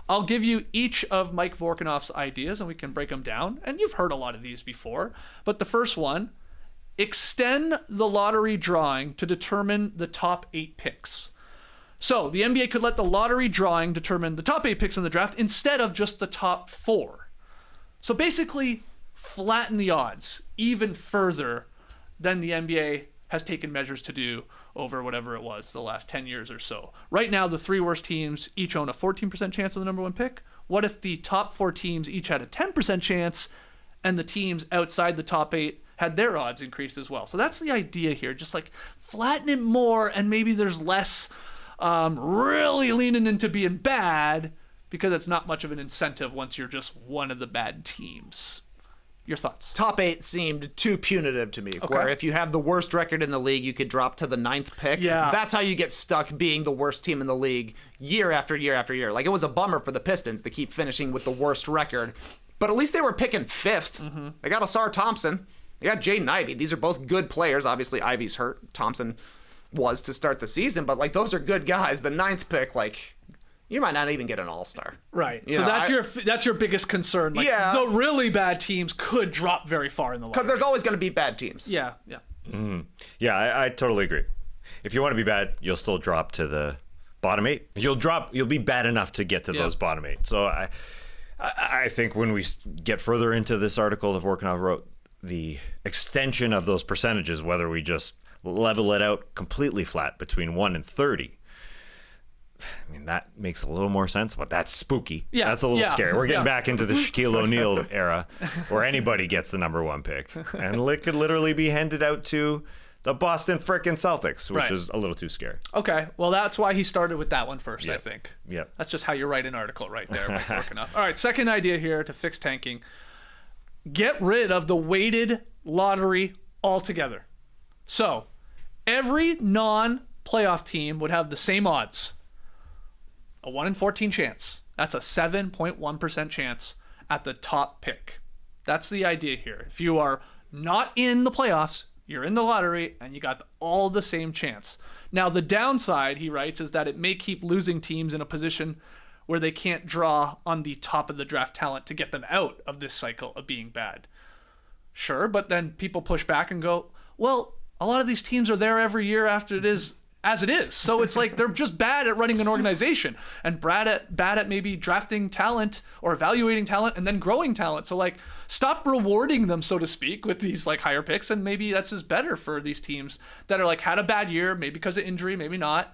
I'll give you each of Mike Vorkunov's ideas, and we can break them down. And you've heard a lot of these before. But the first one, extend the lottery drawing to determine the top 8 picks. So the NBA could let the lottery drawing determine the top 8 picks in the draft instead of just the top 4. So basically flatten the odds even further than the NBA has taken measures to do over whatever it was, the last 10 years or so. Right now, the 3 worst teams each own a 14% chance of the number 1 pick. What if the top 4 teams each had a 10% chance, and the teams outside the top 8 had their odds increased as well? So that's the idea here. Just like flatten it more, and maybe there's less really leaning into being bad, because it's not much of an incentive once you're just one of the bad teams. Your thoughts? Top 8 seemed too punitive to me, where if you have the worst record in the league, you could drop to the 9th pick. Yeah. That's how you get stuck being the worst team in the league year after year after year. Like, it was a bummer for the Pistons to keep finishing with the worst record, but at least they were picking 5th. They got Asar Thompson. They got Jaden Ivey. These are both good players. Obviously, Ivy's hurt. Thompson was to start the season, but, like, those are good guys. The 9th pick, like... you might not even get an all-star. Right. You so know, that's your biggest concern. Like, Yeah. the really bad teams could drop very far in the line. because there's always going to be bad teams. Yeah. Yeah, I totally agree. If you want to be bad, you'll still drop to the bottom 8. You'll be bad enough to get to those bottom 8. So I think when we get further into this article that Vorkunov wrote, the extension of those percentages, whether we just level it out completely flat between 1 and 30, I mean, that makes a little more sense, but that's spooky. Yeah, That's a little scary. We're getting yeah. back into the Shaquille O'Neal era where anybody gets the number 1 pick. And it could literally be handed out to the Boston frickin' Celtics, which Right. is a little too scary. Okay. Well, that's why he started with that one first, I Yep. think. Yep. That's just how you write an article right there. Mike Vorkunov. All right, second idea here to fix tanking. Get rid of the weighted lottery altogether. So, every non-playoff team would have the same odds. A 1 in 14 chance. That's a 7.1% chance at the top pick. That's the idea here. If you are not in the playoffs, you're in the lottery, and you got all the same chance. Now, the downside, he writes, is that it may keep losing teams in a position where they can't draw on the top of the draft talent to get them out of this cycle of being bad. Sure, but then people push back and go, well, a lot of these teams are there every year after it is as it is. So it's like they're just bad at running an organization and bad at maybe drafting talent or evaluating talent and then growing talent. So like stop rewarding them, so to speak, with these like higher picks, and maybe that's just better for these teams that are like had a bad year, maybe because of injury, maybe not,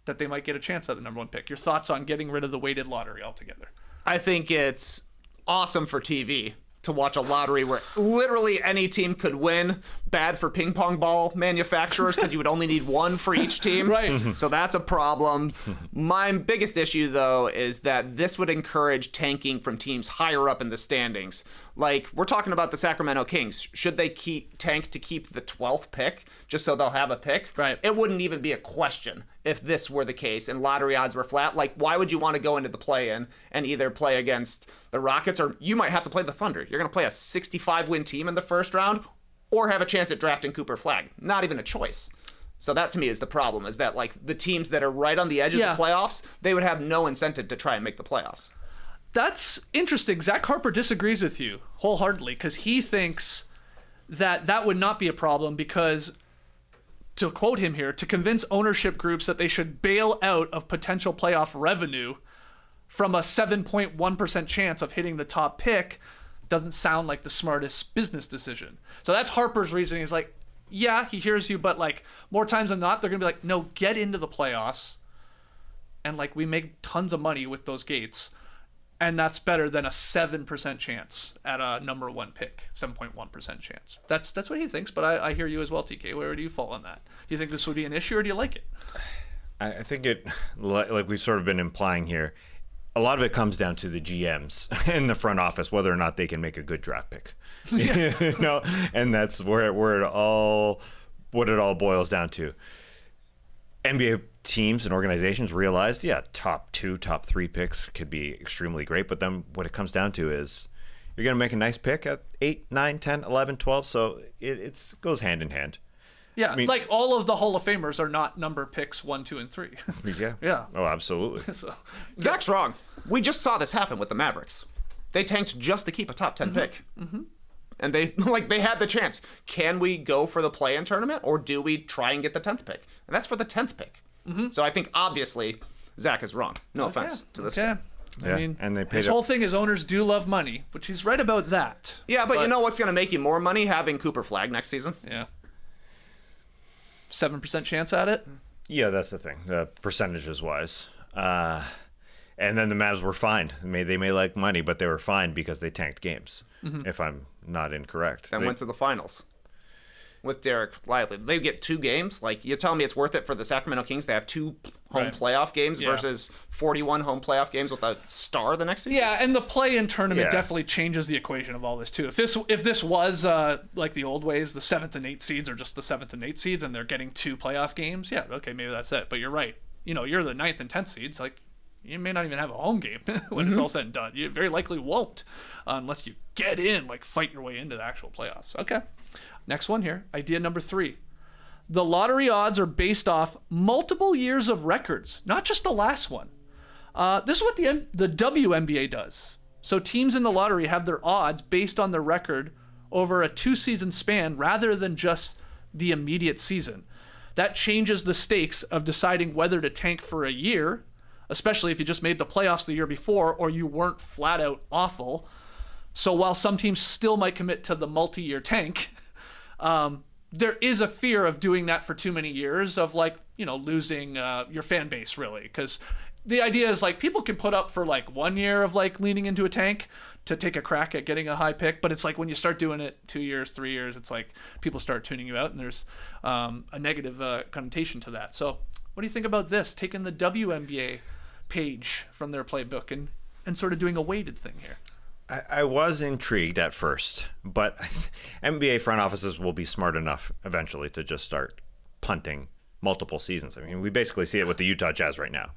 that they might get a chance at the number 1 pick. Your thoughts on getting rid of the weighted lottery altogether? I think it's awesome for TV to watch a lottery where literally any team could win. Bad for ping pong ball manufacturers because you would only need 1 for each team. Right. So that's a problem. My biggest issue, though, is that this would encourage tanking from teams higher up in the standings. Like, we're talking about the Sacramento Kings. Should they tank to keep the 12th pick just so they'll have a pick? Right. It wouldn't even be a question if this were the case and lottery odds were flat. Like, why would you want to go into the play-in and either play against the Rockets, or you might have to play the Thunder? You're going to play a 65-win team in the first round or have a chance at drafting Cooper Flagg. Not even a choice. So that, to me, is the problem, is that, like, the teams that are right on the edge of the playoffs, they would have no incentive to try and make the playoffs. That's interesting. Zach Harper disagrees with you wholeheartedly because he thinks that that would not be a problem because, to quote him here, to convince ownership groups that they should bail out of potential playoff revenue from a 7.1% chance of hitting the top pick doesn't sound like the smartest business decision. So that's Harper's reasoning. He's like, yeah, he hears you, but like more times than not, they're going to be like, no, get into the playoffs. And like we make tons of money with those gates. And that's better than a 7% chance at a number 1 pick, 7.1% chance. That's what he thinks, but I hear you as well, TK. Where do you fall on that? Do you think this would be an issue, or do you like it? I think it, like we've sort of been implying here, a lot of it comes down to the GMs in the front office, whether or not they can make a good draft pick. You know, and that's where it all boils down to. NBA teams and organizations realized, top 2, top 3 picks could be extremely great, but then what it comes down to is you're going to make a nice pick at 8, 9, 10, 11, 12, so it goes hand in hand. Yeah, I mean, like all of the Hall of Famers are not number picks 1, 2, and 3. Yeah. Yeah. Oh, absolutely. So, Zach's wrong. We just saw this happen with the Mavericks. They tanked just to keep a top 10 pick. Mm-hmm. And they had the chance. Can we go for the play-in tournament, or do we try and get the 10th pick? And that's for the 10th pick. Mm-hmm. So I think, obviously, Zach is wrong. No offense to this guy. Yeah, I mean, and they paid his whole thing is owners do love money, which he's right about that. Yeah, but you know what's going to make you more money? Having Cooper Flagg next season. Yeah. 7% chance at it? Yeah, that's the thing, percentages-wise. And then the Mavs were fined. They may like money, but they were fined because they tanked games, if I'm not incorrect. Then went to the finals with Derrick Lively. They get 2 games. Like, you're telling me it's worth it for the Sacramento Kings to have 2 home Right. playoff games Yeah. versus 41 home playoff games with a star the next season. Yeah, and the play-in tournament Yeah. definitely changes the equation of all this too. If this was like the old ways, the 7th and 8th seeds are just the 7th and 8th seeds, and they're getting 2 playoff games, yeah, okay, maybe that's it. But you're right. You're the 9th and 10th seeds. Like, you may not even have a home game when it's all said and done. You very likely won't, unless you get in, like fight your way into the actual playoffs. Okay, next one here. Idea number 3. The lottery odds are based off multiple years of records, not just the last one. This is what the WNBA does. So teams in the lottery have their odds based on their record over a 2-season span rather than just the immediate season. That changes the stakes of deciding whether to tank for a year, especially if you just made the playoffs the year before or you weren't flat out awful. So while some teams still might commit to the multi-year tank, there is a fear of doing that for too many years, of losing your fan base, really, because the idea is like people can put up for like 1 year of like leaning into a tank to take a crack at getting a high pick, but it's like when you start doing it 2 years, 3 years, it's like people start tuning you out, and there's a negative connotation to that. So what do you think about this, taking the WNBA page from their playbook and sort of doing a weighted thing here? I was intrigued at first, but NBA front offices will be smart enough eventually to just start punting multiple seasons. I mean, we basically see it with the Utah Jazz right now.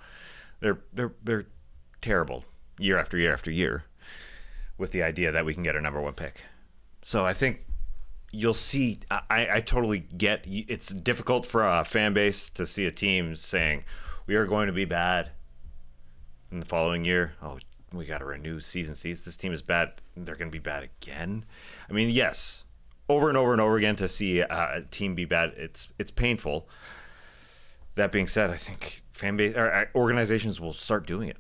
They're terrible year after year after year with the idea that we can get a number 1 pick. So I think you'll see. I totally get it's difficult for a fan base to see a team saying we are going to be bad in the following year. Oh, we got to renew season seats. This team is bad. They're going to be bad again. I mean, yes, over and over and over again to see a team be bad, it's painful. That being said, I think fan base or organizations will start doing it.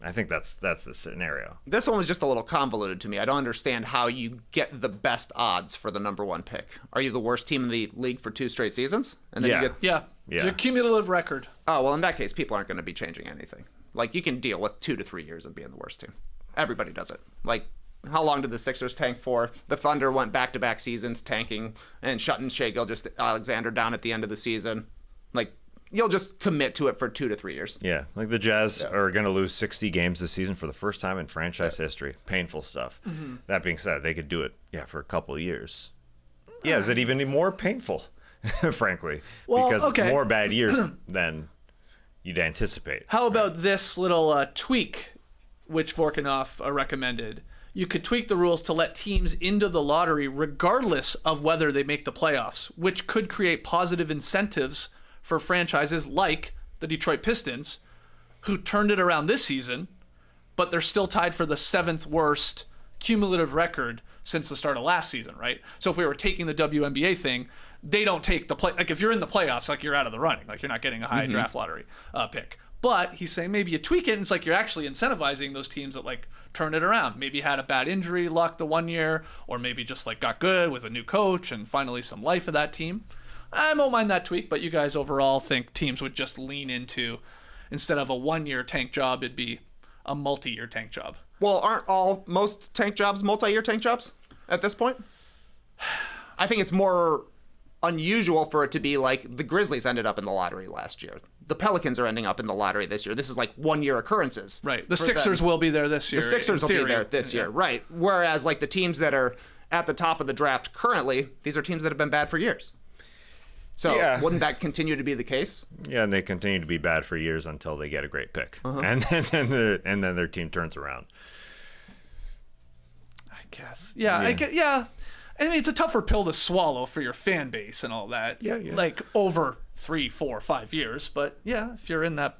I think that's the scenario. This one was just a little convoluted to me. I don't understand how you get the best odds for the number 1 pick. Are you the worst team in the league for 2 straight seasons? And then Yeah. you get Yeah. Your cumulative record. Oh, well, in that case, people aren't going to be changing anything. Like, you can deal with 2 to 3 years of being the worst team. Everybody does it. Like, how long did the Sixers tank for? The Thunder went back-to-back seasons tanking and shutting Shai Gilgeous-Alexander down at the end of the season. Like, you'll just commit to it for 2 to 3 years. Yeah, like the Jazz are going to lose 60 games this season for the first time in franchise history. Painful stuff. Mm-hmm. That being said, they could do it, for a couple of years. Yeah, is it even more painful, frankly? Well, because okay. it's more bad years than you'd anticipate. How about this little tweak, which Vorkunov recommended? You could tweak the rules to let teams into the lottery regardless of whether they make the playoffs, which could create positive incentives for franchises like the Detroit Pistons, who turned it around this season, but they're still tied for the 7th worst cumulative record since the start of last season, right? So if we were taking the WNBA thing, they don't take the play. Like if you're in the playoffs, like you're out of the running, like you're not getting a high draft lottery pick. But he's saying maybe you tweak it, and it's like you're actually incentivizing those teams that like turn it around. Maybe had a bad injury luck the 1 year, or maybe just like got good with a new coach and finally some life of that team. I won't mind that tweak, but you guys overall think teams would just lean into, instead of a 1 year tank job, it'd be a multi-year tank job. Well, aren't most tank jobs multi-year tank jobs at this point? I think it's more unusual for it to be like the Grizzlies ended up in the lottery last year. The Pelicans are ending up in the lottery this year. This is like 1 year occurrences. Right. The Sixers will be there this year. The Sixers will be there this year. Right. Whereas like the teams that are at the top of the draft currently, these are teams that have been bad for years. So wouldn't that continue to be the case? Yeah, and they continue to be bad for years until they get a great pick. And then their team turns around. I guess. Yeah. I mean, it's a tougher pill to swallow for your fan base and all that. Yeah. Like over 3, 4, 5 years. But yeah, if you're in that,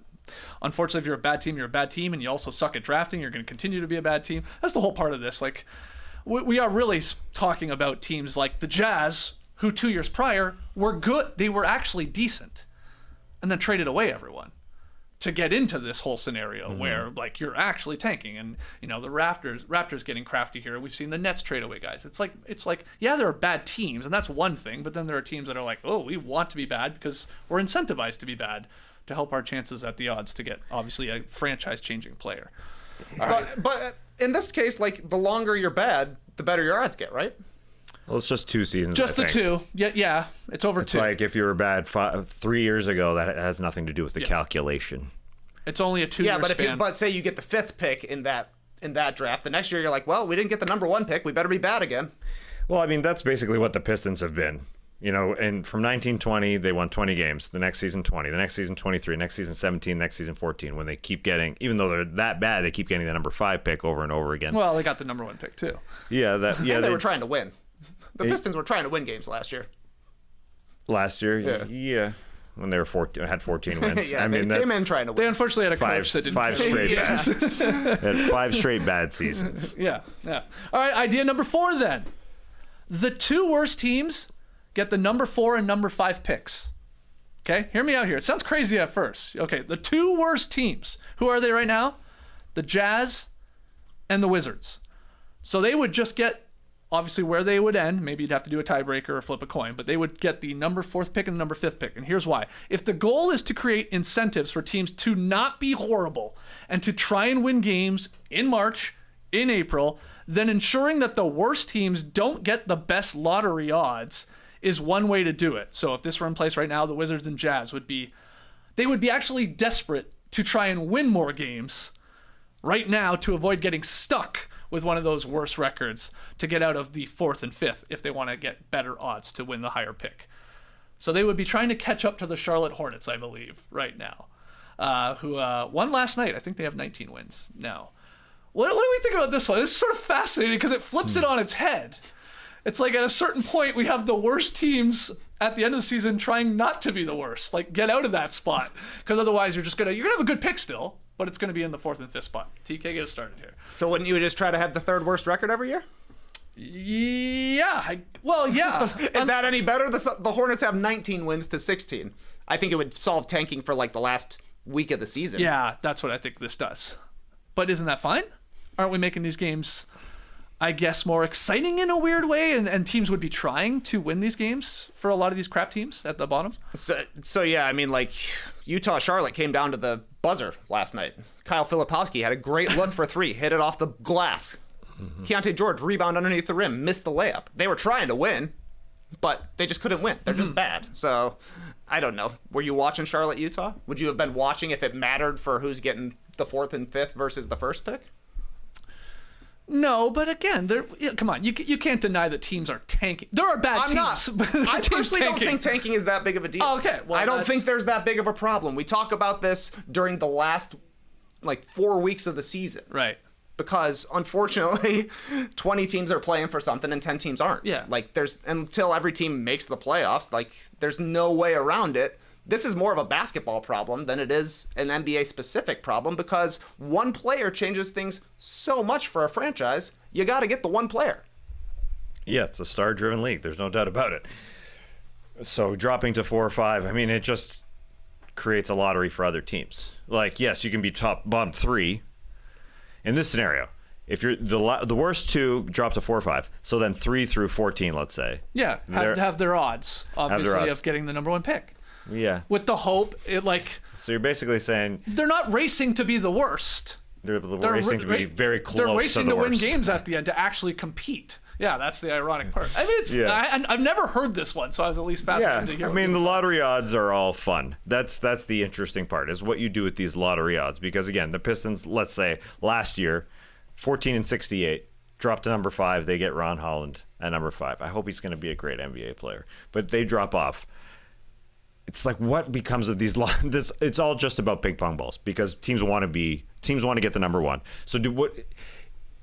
unfortunately, if you're a bad team, you're a bad team, and you also suck at drafting, you're going to continue to be a bad team. That's the whole part of this. Like, we are really talking about teams like the Jazz, who 2 years prior were good. They were actually decent, and then traded away everyone to get into this whole scenario where like you're actually tanking. And the Raptors getting crafty here. We've seen the Nets trade away guys. It's like yeah, there are bad teams, and that's one thing, but then there are teams that are like, oh, we want to be bad because we're incentivized to be bad to help our chances at the odds to get obviously a franchise changing player. But in this case, like the longer you're bad, the better your odds get, right? Well, it's just 2 seasons. Just I the think. 2. Yeah, it's over It's 2. like if you were bad 3 years ago, that has nothing to do with the calculation. It's only a 2-year Yeah, but span. but say you get the 5th pick in that draft, the next year you're like, well, we didn't get the number 1 pick. We better be bad again. Well, I mean, that's basically what the Pistons have been. You know, and from 1920, they won 20 games. The next season, 20. The next season, 23. Next season, 17. Next season, 14. When they keep getting, even though they're that bad, they keep getting the number 5 pick over and over again. Well, they got the number 1 pick too. Yeah, And they were trying to win. The Pistons were trying to win games last year. Last year, Yeah. when they were had 14 wins. Yeah, I mean, they that's came in trying to They win. unfortunately had a coach that didn't five play straight games. they had 5 straight bad seasons. Yeah. All right, idea number 4 then. The 2 worst teams get the number 4 and number 5 picks. Okay, hear me out here. It sounds crazy at first. Okay, the 2 worst teams. Who are they right now? The Jazz and the Wizards. So they would just get, obviously, where they would end. Maybe you'd have to do a tiebreaker or flip a coin, but they would get the number 4th pick and the number 5th pick. And here's why. If the goal is to create incentives for teams to not be horrible and to try and win games in March, in April, then ensuring that the worst teams don't get the best lottery odds is one way to do it. So if this were in place right now, the Wizards and Jazz would be actually desperate to try and win more games right now to avoid getting stuck with one of those worst records to get out of the 4th and 5th if they want to get better odds to win the higher pick. So they would be trying to catch up to the Charlotte Hornets, I believe, right now, who won last night. I think they have 19 wins now. What do we think about this one? This is sort of fascinating because it flips it on its head. It's like at a certain point, we have the worst teams at the end of the season trying not to be the worst. Like, get out of that spot. Because otherwise, you're gonna have a good pick still, but it's going to be in the 4th and 5th spot. TK, get us started here. So wouldn't you just try to have the 3rd worst record every year? Yeah. Yeah. Is that any better? The Hornets have 19 wins to 16. I think it would solve tanking for like the last week of the season. Yeah, that's what I think this does. But isn't that fine? Aren't we making these games, I guess, more exciting in a weird way? And teams would be trying to win these games for a lot of these crap teams at the bottom? So yeah, I mean, like, Utah-Charlotte came down to the buzzer last night. Kyle Filipowski had a great look for 3, hit it off the glass. Keontae George rebound underneath the rim, missed the layup. They were trying to win, but they just couldn't win. They're just bad. So I don't know. Were you watching Charlotte-Utah? Would you have been watching if it mattered for who's getting the 4th and 5th versus the 1st pick? No, but again, come on, you can't deny that teams are tanking. There are bad teams. I personally don't think tanking is that big of a deal. Oh, okay. Well, I don't think there's that big of a problem. We talk about this during the last, 4 weeks of the season. Right. Because, unfortunately, 20 teams are playing for something and 10 teams aren't. Yeah. Until every team makes the playoffs, there's no way around it. This is more of a basketball problem than it is an NBA-specific problem because one player changes things so much for a franchise, you got to get the one player. Yeah, it's a star-driven league. There's no doubt about it. So dropping to 4 or 5, I mean, it just creates a lottery for other teams. Like, yes, you can be bottom 3 in this scenario. If you're the worst 2 drop to 4 or 5, so then 3 through 14, let's say. Yeah, have their odds, obviously, of getting the number 1 pick. Yeah. With the hope, So you're basically saying they're not racing to be the worst. They're racing to be very close. They're racing to win worst. games at the end to actually compete. Yeah, that's the ironic part. I mean, I've never heard this one, so I was at least fascinated to hear. I mean, the lottery odds are all fun. That's the interesting part is what you do with these lottery odds. Because again, the Pistons, let's say last year, 14-68, dropped to number 5. They get Ron Holland at number 5. I hope he's going to be a great NBA player, but they drop off. It's like what becomes of these this it's all just about ping pong balls because teams want to get the number 1. So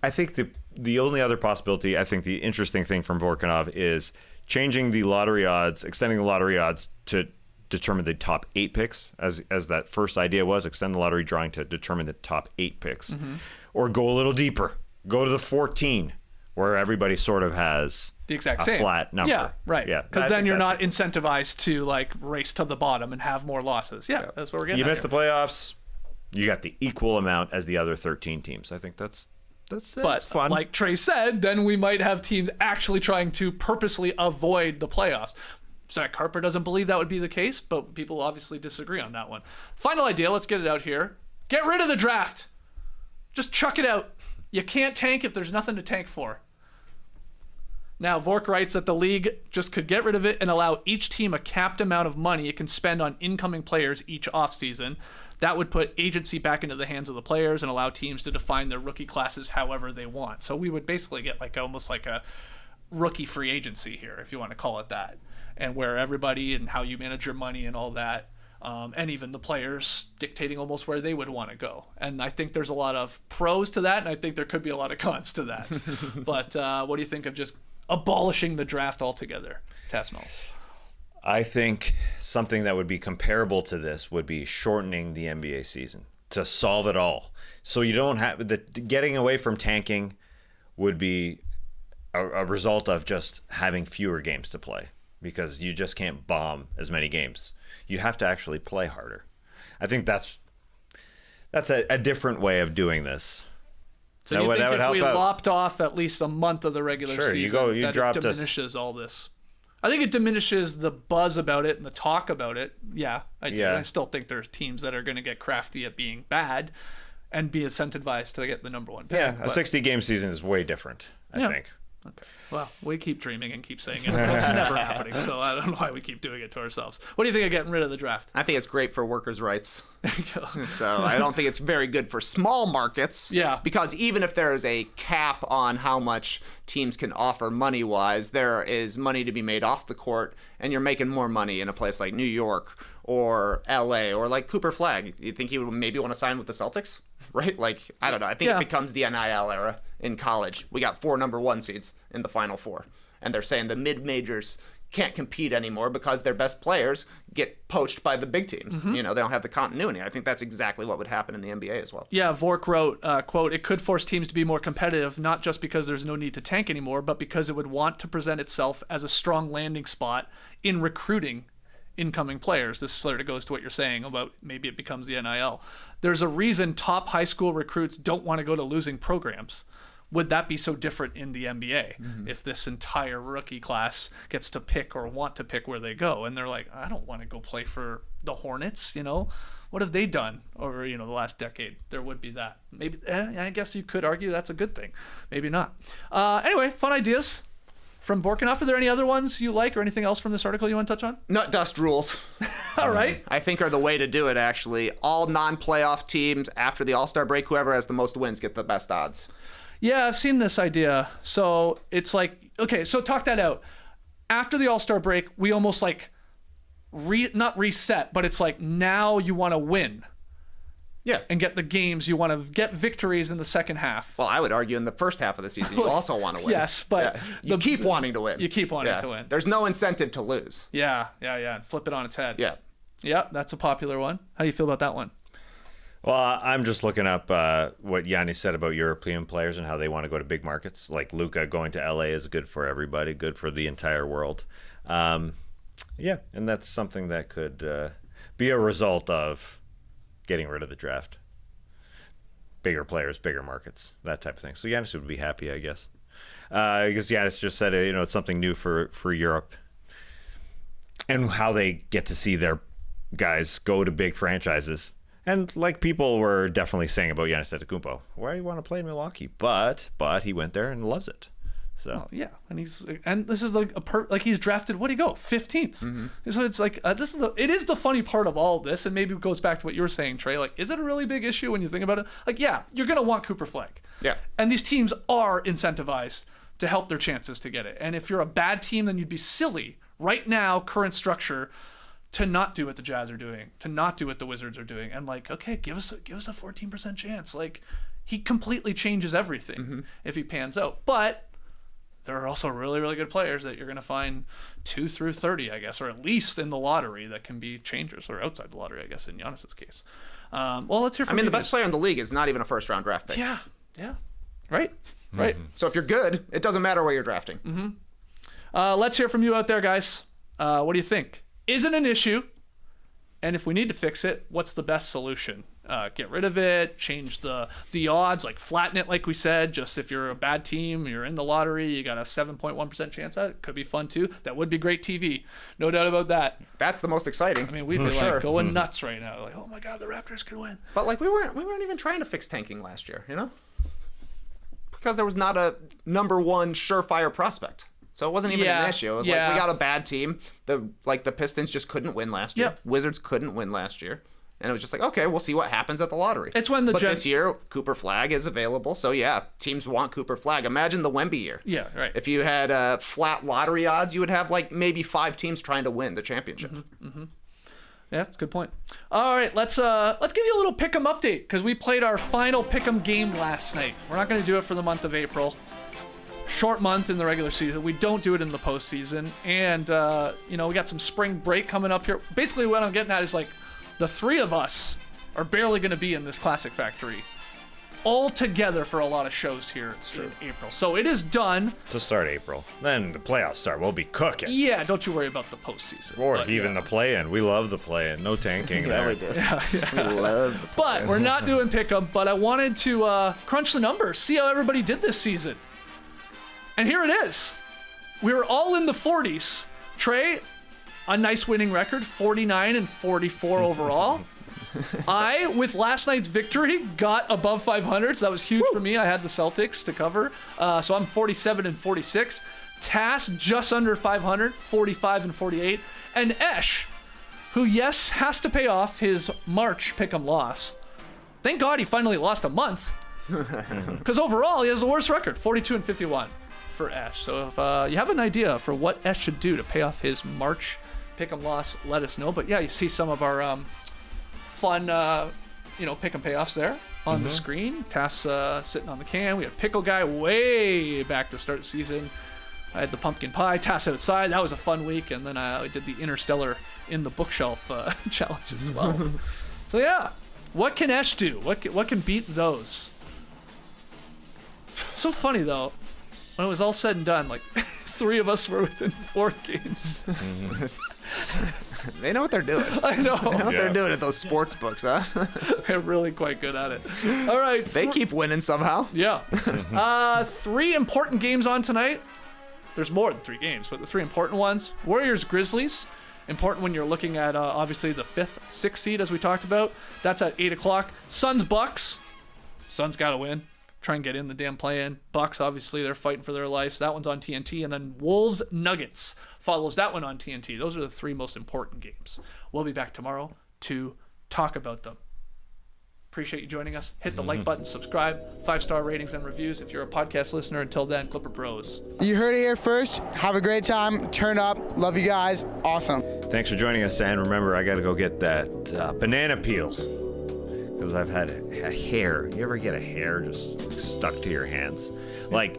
I think the only other possibility, I think the interesting thing from Vorkunov is changing the lottery odds, extending the lottery odds to determine the top 8 picks as that first idea was, extend the lottery drawing to determine the top 8 picks. Or go a little deeper. Go to the 14 where everybody sort of has the exact a same flat number. Yeah, right. Yeah, because then you're not incentivized to race to the bottom and have more losses. Yeah, that's what we're getting. You miss the playoffs, you got the equal amount as the other 13 teams. I think that's fun. Like Trey said, then we might have teams actually trying to purposely avoid the playoffs. Zach Harper doesn't believe that would be the case, but people obviously disagree on that one. Final idea, let's get it out here. Get rid of the draft. Just chuck it out. You can't tank if there's nothing to tank for. Now, Vork writes that the league just could get rid of it and allow each team a capped amount of money it can spend on incoming players each offseason. That would put agency back into the hands of the players and allow teams to define their rookie classes however they want. So we would basically get like almost like a rookie free agency here, if you want to call it that, and where everybody and how you manage your money and all that, and even the players dictating almost where they would want to go. And I think there's a lot of pros to that, and I think there could be a lot of cons to that. But what do you think of just abolishing the draft altogether, Tasmel? I think something that would be comparable to this would be shortening the NBA season to solve it all. So you don't have getting away from tanking would be a result of just having fewer games to play, because you just can't bomb as many games. You have to actually play harder. I think that's a different way of doing this. So you think if we lopped off at least a month of the regular season, that it diminishes all this? I think it diminishes the buzz about it and the talk about it. Yeah, I do. Yeah. I still think there's teams that are going to get crafty at being bad and be incentivized to get the number one pick. Yeah, a 60-game season is way different, I think. Okay. Well, we keep dreaming and keep saying it. It's never happening, so I don't know why we keep doing it to ourselves. What do you think of getting rid of the draft? I think it's great for workers' rights. So I don't think it's very good for small markets. Yeah. Because even if there is a cap on how much teams can offer money-wise, there is money to be made off the court, and you're making more money in a place like New York or L.A. or like Cooper Flagg. You think he would maybe want to sign with the Celtics? Right? Like, I don't know. I think it becomes the NIL era in college. We got 4 number 1 seeds in the Final Four. And they're saying the mid-majors can't compete anymore because their best players get poached by the big teams. Mm-hmm. You know, they don't have the continuity. I think that's exactly what would happen in the NBA as well. Yeah, Vork wrote, quote, "It could force teams to be more competitive, not just because there's no need to tank anymore, but because it would want to present itself as a strong landing spot in recruiting incoming players." This sort of goes to what you're saying about maybe it becomes the NIL. There's a reason top high school recruits don't want to go to losing programs. Would that be so different in the NBA if this entire rookie class gets to pick or want to pick where they go? And they're like, I don't want to go play for the Hornets, you know? What have they done over, the last decade? There would be that. Maybe, I guess you could argue that's a good thing. Maybe not. Anyway, fun ideas from Vorkunov. Are there any other ones you like or anything else from this article you want to touch on? Nut dust rules. All right. I think are the way to do it, actually. All non-playoff teams after the All-Star break, whoever has the most wins get the best odds. Yeah, I've seen this idea. So it's like, okay, so talk that out. After the All-Star break, we almost like, not reset, but it's like now you want to win. Yeah. And get the games. You want to get victories in the second half. Well, I would argue in the first half of the season, you also want to win. Yes, but... You keep wanting to win. You keep wanting to win. There's no incentive to lose. Yeah. And flip it on its head. Yeah. Yeah, that's a popular one. How do you feel about that one? Well, I'm just looking up what Yanni said about European players and how they want to go to big markets. Like Luka going to LA is good for everybody, good for the entire world. Yeah, and that's something that could be a result of getting rid of the draft. Bigger players, bigger markets, that type of thing. So Giannis would be happy, I guess. Because Giannis just said, it's something new for Europe. And how they get to see their guys go to big franchises. And like people were definitely saying about Giannis Antetokounmpo, why do you want to play in Milwaukee? But he went there and loves it. So yeah, and this is like he's drafted. What do you go 15th? Mm-hmm. So it's like it is the funny part of all this, and maybe it goes back to what you were saying, Trey. Like, is it a really big issue when you think about it? Like, yeah, you're gonna want Cooper Flagg. Yeah, and these teams are incentivized to help their chances to get it. And if you're a bad team, then you'd be silly right now, current structure, to not do what the Jazz are doing, to not do what the Wizards are doing, and like, okay, give us a 14% chance. Like, he completely changes everything if he pans out. But there are also really, really good players that you're going to find 2 through 30, I guess, or at least in the lottery that can be changers, or outside the lottery, I guess, in Giannis's case. Well, let's hear from the best player in the league is not even a first-round draft pick. Yeah, right. So if you're good, it doesn't matter where you're drafting. Let's hear from you out there, guys. What do you think? Is it an issue? And if we need to fix it, what's the best solution? Get rid of it, change the odds, like flatten it, like we said. Just if you're a bad team, you're in the lottery, you got a 7.1% chance at it. Could be fun too. That would be great TV. No doubt about that. That's the most exciting. I mean, we'd be like going nuts right now. Like, oh my God, the Raptors could win. But like we weren't even trying to fix tanking last year, Because there was not a number one surefire prospect. So it wasn't even Yeah, an issue. It was yeah. like we got a bad team. The Pistons just couldn't win last year. Yep. Wizards couldn't win last year. And it was just like, okay, we'll see what happens at the lottery. It's when the But this year, Cooper Flag is available. So, yeah, teams want Cooper Flag. Imagine the Wemby year. Yeah, right. If you had flat lottery odds, you would have like maybe 5 teams trying to win the championship. Yeah, that's a good point. All right, let's give you a little pick'em update because we played our final pick'em game last night. We're not going to do it for the month of April. Short month in the regular season. We don't do it in the postseason, and we got some spring break coming up here. Basically, what I'm getting at is like the 3 of us are barely going to be in this Classic Factory all together for a lot of shows here in April. So it is done. To start April. Then the playoffs start. We'll be cooking. Yeah, don't you worry about the postseason. Or But, even the play-in. We love the play-in. No tanking there. We do. We love But we're not doing pick'em, but I wanted to crunch the numbers, see how everybody did this season. And here it is. We were all in the 40s. Trey, a nice winning record, 49 and 44 overall. I, with last night's victory, got above 500, so that was huge for me. I had the Celtics to cover, so I'm 47 and 46. Tass, just under 500, 45 and 48. And Esh, who, yes, has to pay off his March pick'em loss. Thank God he finally lost a month, because overall he has the worst record, 42 and 51 for Esh. So if you have an idea for what Esh should do to pay off his March pick'em loss, let us know. But yeah, you see some of our fun, pick and payoffs there on the screen. Tass sitting on the can. We had Pickle Guy way back to start the season. I had the pumpkin pie. Tass outside. That was a fun week. And then I did the Interstellar in the bookshelf challenge as well. So yeah, what can Esh do? What can beat those? So funny though, when it was all said and done, like 3 of us were within 4 games. They know what they're doing. I know. They know what they're doing at those sports books, huh? They're really quite good at it. All right. They keep winning somehow. Yeah. 3 important games on tonight. There's more than 3 games, but the 3 important ones. Warriors, Grizzlies. Important when you're looking at, obviously, the 5th, 6th seed, as we talked about. That's at 8 o'clock. Suns, Bucks. Suns got to win. Try and get in the damn play-in. Bucks, obviously, they're fighting for their lives. That one's on TNT. And then Wolves, Nuggets follows that one on TNT. Those are the 3 most important games. We'll be back tomorrow to talk about them. Appreciate you joining us. Hit the like button, subscribe, 5-star ratings and reviews if you're a podcast listener. Until then, Clipper Bros. You heard it here first. Have a great time. Turn up. Love you guys. Awesome. Thanks for joining us, and remember, I got to go get that banana peel because I've had a hair. You ever get a hair just stuck to your hands? Like,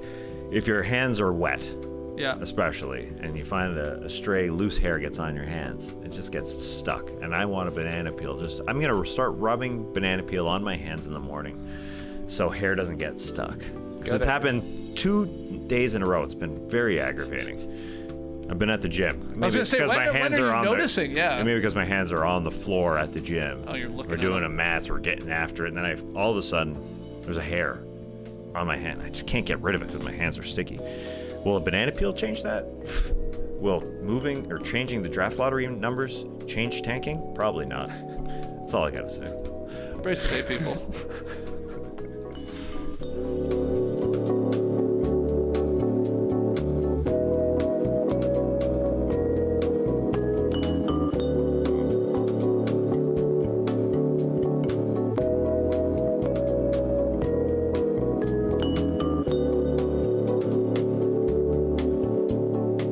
if your hands are wet, Yeah. especially, and you find a stray loose hair gets on your hands, it just gets stuck. And I want a banana peel. I'm gonna start rubbing banana peel on my hands in the morning so hair doesn't get stuck. Because it's happened 2 days in a row. It's been very aggravating. I've been at the gym. Maybe I was gonna say, because when my are hands you are on noticing? Yeah. Maybe because my hands are on the floor at the gym. Oh, you're looking We're at doing them. a mats. We're getting after it, and then all of a sudden, there's a hair on my hand. I just can't get rid of it because my hands are sticky. Will a banana peel change that? Will moving or changing the draft lottery numbers change tanking? Probably not. That's all I gotta say. Brace the day, people.